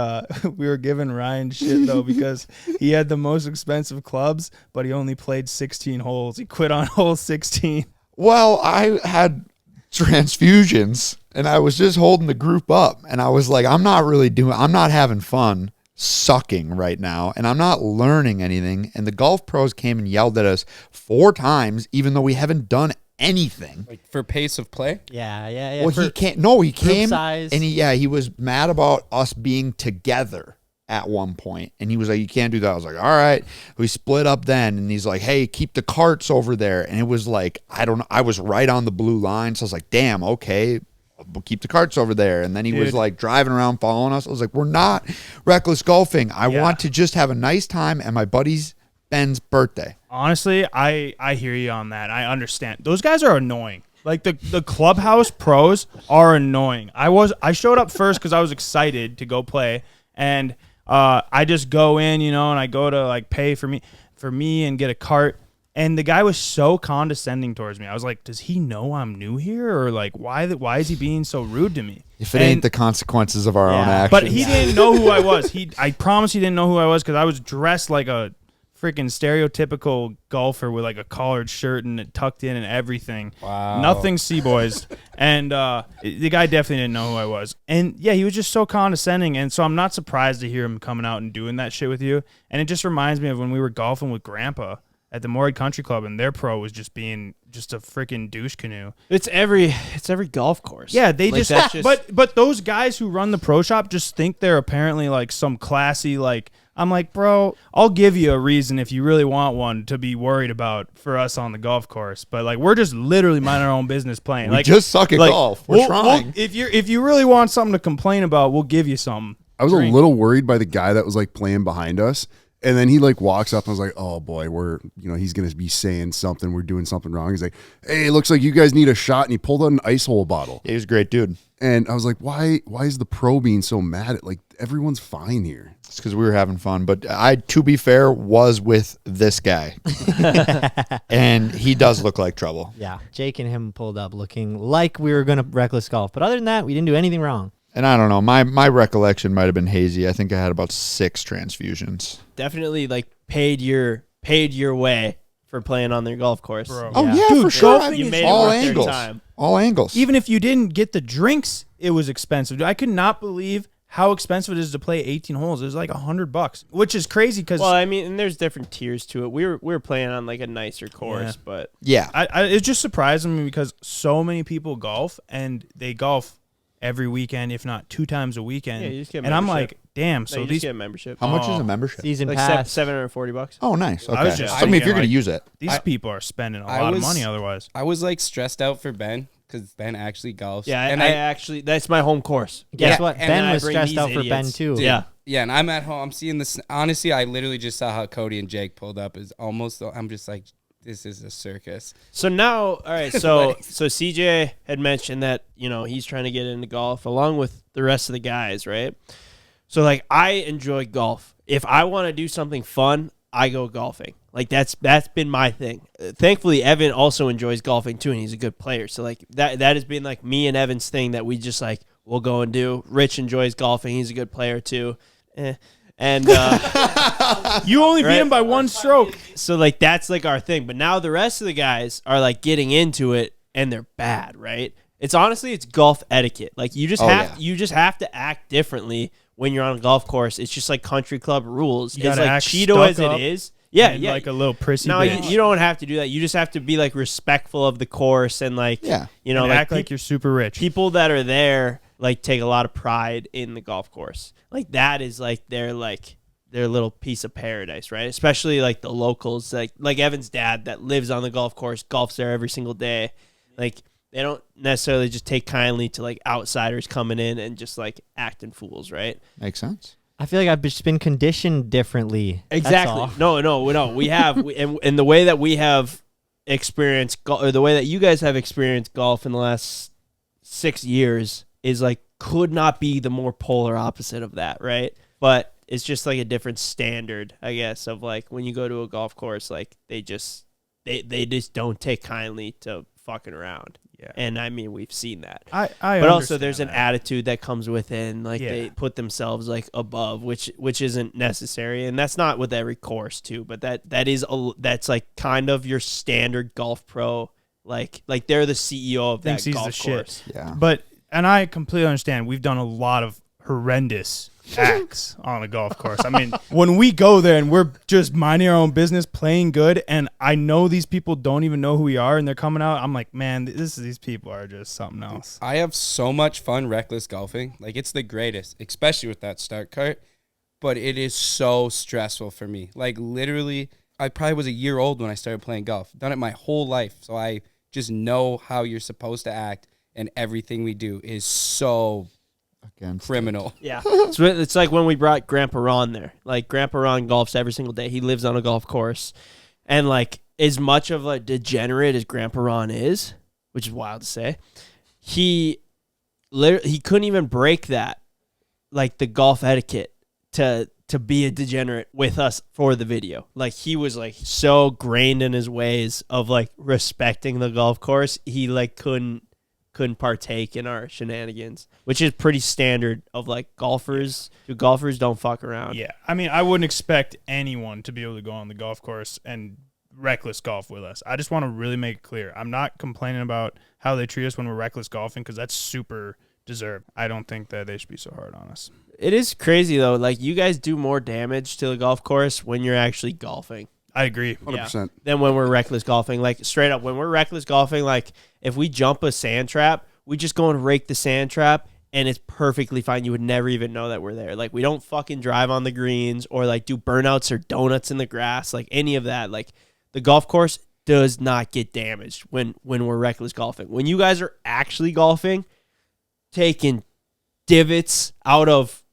we were giving Ryan shit though because he had the most expensive clubs, but he only played 16 holes. He quit on hole 16. Well, I had transfusions and I was just holding the group up and I was like, I'm not having fun sucking right now and I'm not learning anything. And the golf pros came and yelled at us 4 times, even though we haven't done anything. Like for pace of play. Yeah. Well, he can't. No, he came size. and he was mad about us being together at one point, and he was like, "You can't do that." I was like, "All right." We split up then, and he's like, "Hey, keep the carts over there." And it was like, I don't know. I was right on the blue line, so I was like, "Damn, okay." We'll keep the carts over there. And then he was like driving around following us. I was like, we're not reckless golfing. I want to just have a nice time at my buddy's Ben's birthday. Honestly, I hear you on that. I understand. Those guys are annoying. Like the clubhouse pros are annoying. I showed up first because I was excited to go play, and I just go in, and I go to like pay for me and get a cart, And the guy was so condescending towards me. I was like, does he know I'm new here? Or like, why is he being so rude to me? If it ain't the consequences of our own actions. But he didn't know who I was. I promise he didn't know who I was because I was dressed like a freaking stereotypical golfer with like a collared shirt and it tucked in and everything. Wow. Nothing C-Boys. And the guy definitely didn't know who I was. And yeah, he was just so condescending. And so I'm not surprised to hear him coming out and doing that shit with you. And it just reminds me of when we were golfing with Grandpa at the Morrid Country Club, and their pro was just being just a freaking douche canoe. It's every golf course. Yeah, they Like, just but those guys who run the pro shop just think they're apparently like some classy, like, I'm like, bro, I'll give you a reason if you really want one to be worried about for us on the golf course. But like, we're just literally minding our own business playing. We Like, just suck at golf. We're trying. If you really want something to complain about, we'll give you something. I was a little worried by the guy that was like playing behind us. And then he like walks up and I was like, oh boy, he's going to be saying something. We're doing something wrong. He's like, hey, it looks like you guys need a shot. And he pulled out an ice hole bottle. Yeah, he was a great dude. And I was like, why is the pro being so mad at, like, everyone's fine here? It's because we were having fun. But I, to be fair, was with this guy. And he does look like trouble. Yeah. Jake and him pulled up looking like we were going to reckless golf. But other than that, we didn't do anything wrong. And I don't know. My recollection might have been hazy. I think I had about 6 transfusions. Definitely like paid your way for playing on their golf course. Bro. Oh, Yeah. yeah, Dude, for sure. golfing You is made it all worth their angles. time. All angles. Even if you didn't get the drinks, it was expensive. I could not believe how expensive it is to play 18 holes. It was like $100, which is crazy because Well, I mean, and there's different tiers to it. We were playing on like a nicer course, but yeah. it just surprised me because so many people golf and they golf every weekend, if not 2 times a weekend. Yeah, you just get and I'm membership. like, damn. no, So you these just get a membership. How much is a membership? Season Like pass. $740. Oh, nice. Okay. I was just I mean, if thinking, you're going to like, use it. these people are spending a I lot of was- money otherwise. I was like stressed out for Ben because Ben actually golfs. Yeah, and I actually that's my home course. Guess Yeah, what? and Ben I was bring stressed these out for Ben idiots. too. Yeah. Yeah, and I'm at home. I'm seeing this. Honestly, I literally just saw how Cody and Jake pulled up. Is almost. I'm just like, this is a circus. So now, all right. So CJ had mentioned that he's trying to get into golf along with the rest of the guys, right? So like, I enjoy golf. If I want to do something fun, I go golfing. Like that's been my thing. Thankfully, Evan also enjoys golfing too, and he's a good player. So like that has been like me and Evan's thing that we just like we'll go and do. Rich enjoys golfing; he's a good player too. And You only beat Right. him by 1 stroke. so like that's like our thing. But now the rest of the guys are like getting into it, and they're bad, right? It's golf etiquette. Like you just have to act differently when you're on a golf course. It's just like country club rules. You It's gotta like act Cheeto stuck as it up is. Yeah, and yeah. like a little prissy No, bitch. you don't have to do that. You just have to be like respectful of the course and like Yeah. And like act like you're super rich. people that are there like take a lot of pride in the golf course. Like that is like their little piece of paradise, right? Especially like the locals, like Evan's dad that lives on the golf course, golfs there every single day. Like they don't necessarily just take kindly to like outsiders coming in and just like acting fools, right? Makes sense. I feel like I've just been conditioned differently. That's Exactly. all. No. We have, and the way that we have experienced, or the way that you guys have experienced golf in the last 6 years is like could not be the more polar opposite of that, right? But it's just like a different standard, I guess, of like when you go to a golf course, like they just don't take kindly to fucking around. Yeah. And I mean, we've seen that. I But also understand there's an that. attitude that comes within, like Yeah. they put themselves like above, which isn't necessary, and that's not with every course too. But that's like kind of your standard golf pro, like they're the CEO of Thinks that he's golf the shit. course. Yeah. And I completely understand. We've done a lot of horrendous acts on a golf course. I mean, when we go there and we're just minding our own business, playing good, and I know these people don't even know who we are, and they're coming out, I'm like, man, these people are just something else. I have so much fun reckless golfing. Like it's the greatest, especially with that start cart. But it is so stressful for me. Like literally, I probably was a year old when I started playing golf. Done it my whole life, so I just know how you're supposed to act, and everything we do is so Against criminal. Yeah, it's like when we brought Grandpa Ron there. Like Grandpa Ron golfs every single day. He lives on a golf course, and like as much of a degenerate as Grandpa Ron is, which is wild to say, he couldn't even break that, like the golf etiquette to to be a degenerate with us for the video. Like, he was like so grained in his ways of like respecting the golf course. He like couldn't partake in our shenanigans, which is pretty standard of like golfers. Golfers don't fuck around. Yeah. I mean, I wouldn't expect anyone to be able to go on the golf course and reckless golf with us. I just want to really make it clear. I'm not complaining about how they treat us when we're reckless golfing, because that's super deserved. I don't think that they should be so hard on us. It is crazy though. Like, you guys do more damage to the golf course when you're actually golfing. I agree. 100%. Than when we're reckless golfing. Like, straight up, when we're reckless golfing, like, if we jump a sand trap, we just go and rake the sand trap, and it's perfectly fine. You would never even know that we're there. Like, we don't fucking drive on the greens or, like, do burnouts or donuts in the grass, like, any of that. Like, the golf course does not get damaged when we're reckless golfing. When you guys are actually golfing, taking divots out of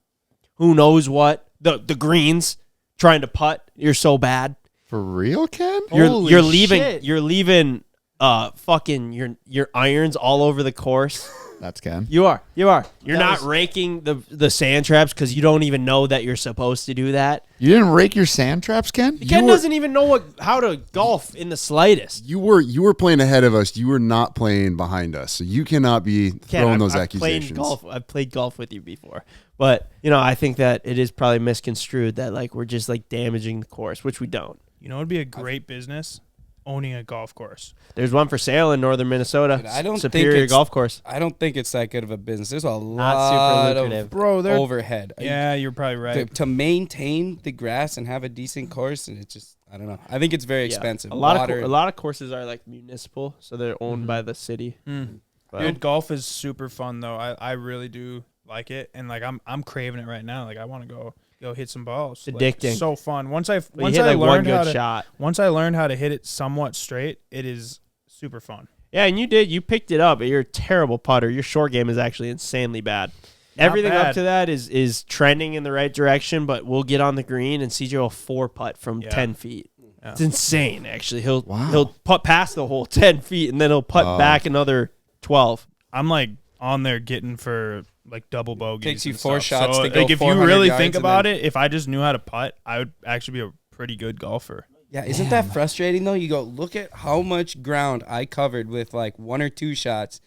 who knows what, the greens, trying to putt, you're so bad. For real, Ken? You're Holy leaving shit. you're leaving fucking your irons all over the course. That's Ken. You are. You're That not was- raking the sand traps because you don't even know that you're supposed to do that. You didn't rake your sand traps, Ken? Ken doesn't even know how to golf in the slightest. You were playing ahead of us. You were not playing behind us. So you cannot be Ken, throwing those I've accusations. I've played golf with you before. But, I think that it is probably misconstrued that like we're just like damaging the course, which we don't. You know, it'd be a great business, owning a golf course. There's one for sale in northern Minnesota. Dude, I don't think Superior it's- golf course. I don't think it's that good of a business. There's a Not lot super of lucrative. Bro, they're overhead. Yeah, you're probably right. To maintain the grass and have a decent course, and it's just, I don't know. I think it's very expensive. A lot Water, of courses are like municipal, so they're owned by the city. But- Dude, golf is super fun though. I really do like it, and like I'm craving it right now. Like, I want to go hit some balls. It's Like, addicting. so fun. Once I But you hit like one learned how good to shot. once I learned how to hit it somewhat straight, it is super fun. Yeah, and you did. You picked it up, but you're a terrible putter. Your short game is actually insanely bad. Not Everything up bad. to that is trending in the right direction, but we'll get on the green and CJ will 4-putt from 10 feet. Yeah. It's insane, actually. He'll Wow. he'll putt past the hole 10 feet, and then he'll putt back another 12. I'm like on there getting for like double bogeys. Takes you and 4 stuff. shots So, to go like, if you 400 really yards think and about then- it, if I just knew how to putt, I would actually be a pretty good golfer. Yeah, isn't that frustrating though? You go, look at how much ground I covered with like 1 or 2 shots,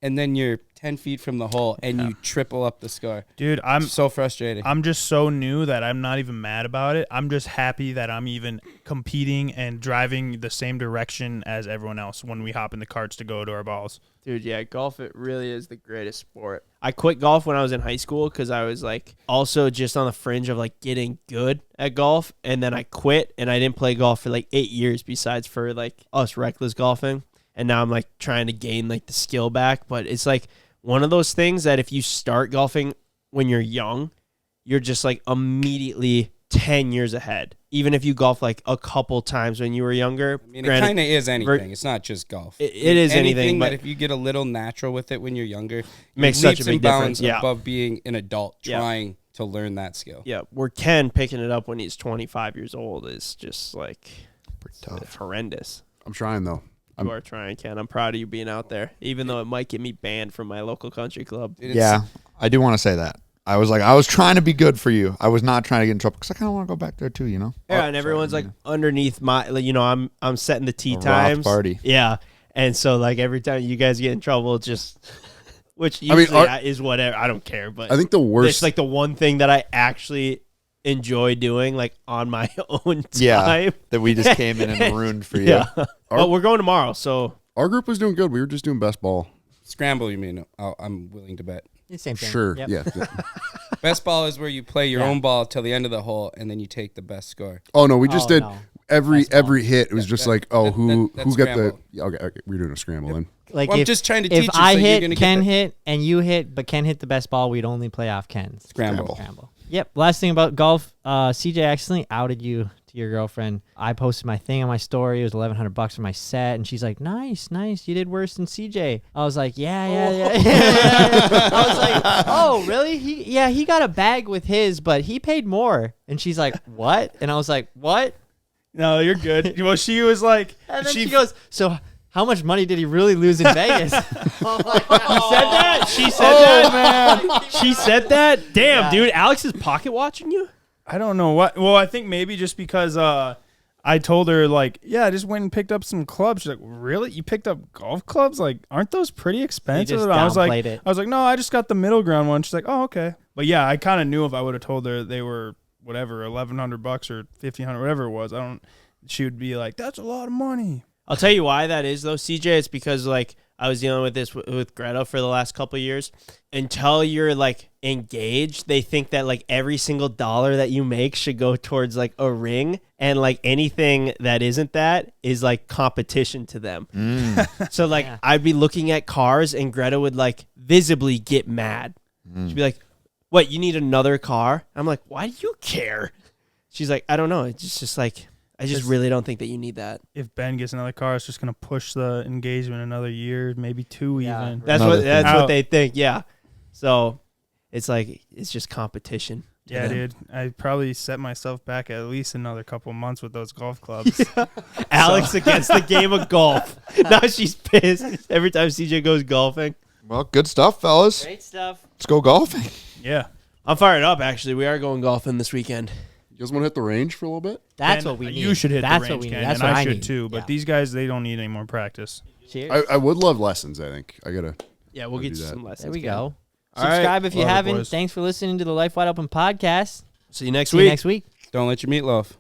and then you're 10 feet from the hole and you triple up the score. Dude, I'm So frustrating. I'm just so new that I'm not even mad about it. I'm just happy that I'm even competing and driving the same direction as everyone else when we hop in the carts to go to our balls. Dude, yeah, golf, it really is the greatest sport. I quit golf when I was in high school because I was like also just on the fringe of like getting good at golf. And then I quit and I didn't play golf for like 8 years besides for like us reckless golfing. And now I'm like trying to gain like the skill back. But it's like one of those things that if you start golfing when you're young, you're just like immediately 10 years ahead. Even if you golf like a couple times when you were younger. I mean, it kind of is anything. It's not just golf. It is anything, but but if you get a little natural with it when you're younger, Makes you're such a leaps big and bounds difference, yeah. above being an adult Yeah. trying to learn that skill. yeah, where Ken picking it up when he's 25 years old is just like Pretty tough. horrendous. I'm trying though. You are trying, Ken. I'm proud of you being out there, even though it might get me banned from my local country club. Dude, it's- Yeah, I do want to say that. I was trying to be good for you. I was not trying to get in trouble because I kind of want to go back there too, you know? Yeah, Oh, and everyone's sorry, like underneath my, like, I'm setting the tee Roth times. party. Yeah, and so like every time you guys get in trouble, it's just, which I mean, usually is whatever. I don't care, but I think the worst. it's like the one thing that I actually enjoy doing, like on my own time. Yeah, that we just came in and ruined for you. Yeah. But we're going tomorrow, so Our group was doing good. We were just doing best ball. Scramble, you mean? Oh, I'm willing to bet. Same thing. Sure. Yep. Yeah. Best ball is where you play your Yeah. own ball till the end of the hole, and then you take the best score. Oh no, we just Oh, did no. every Best ball. every hit. It was just like, oh, who that's got the? scramble. Yeah, okay, we're doing a scramble then. Like Well, I'm if, just trying to if teach you I so you're hit, gonna get Ken the- hit, and you hit, but Ken hit the best ball, we'd only play off Ken's. Scramble. Yep. Last thing about golf, CJ accidentally outed you to your girlfriend. I posted my thing on my story. It was $1,100 for my set, and she's like, "Nice, nice. You did worse than CJ." I was like, "Yeah." I was like, "Oh, really? He got a bag with his, but he paid more." And she's like, "What?" And I was like, "What?" No, you're good. Well, she was like, And then she goes, "So how much money did he really lose in Vegas?" Oh my God. She said that. She said that. Damn, Yeah. dude. Alex is pocket watching you. I don't know what. Well, I think maybe just because I told her like, yeah, I just went and picked up some clubs. She's like, really? You picked up golf clubs? Like, aren't those pretty expensive? just I was downplayed like, it. no, I just got the middle ground one. She's like, oh, okay. But yeah, I kind of knew if I would have told her they were whatever, $1,100 or $1,500, whatever it was. She would be like, that's a lot of money. I'll tell you why that is though, CJ. It's because like I was dealing with this with Greta for the last couple of years. Until you're like engaged, they think that like every single dollar that you make should go towards like a ring, and like anything that isn't that is like competition to them. So like I'd be looking at cars, and Greta would like visibly get mad. She'd be like, "What? You need another car?" I'm like, "Why do you care?" She's like, "I don't know. It's just like." I just really don't think that you need that. If Ben gets another car, it's just gonna push the engagement another year, maybe 2 even. That's what they think. Yeah. So it's like it's just competition. Yeah, dude. I probably set myself back at least another couple months with those golf clubs. Alex against the game of golf. Now she's pissed every time CJ goes golfing. Well, good stuff, fellas. Great stuff. Let's go golfing. Yeah. I'm fired up. Actually, we are going golfing this weekend. You guys want to hit the range for a little bit? That's And what we need. You should hit That's the range, what we need. Ken, That's and what I I should need. too. But Yeah. these guys, they don't need any more practice. Cheers. I would love lessons, I think. I got to. Yeah, we'll do get you that. some lessons. There we Ken. go. All right. Subscribe if you Love it, haven't. boys. Thanks for listening to the Life Wide Open podcast. See you next See week. you next week. Don't let your meatloaf.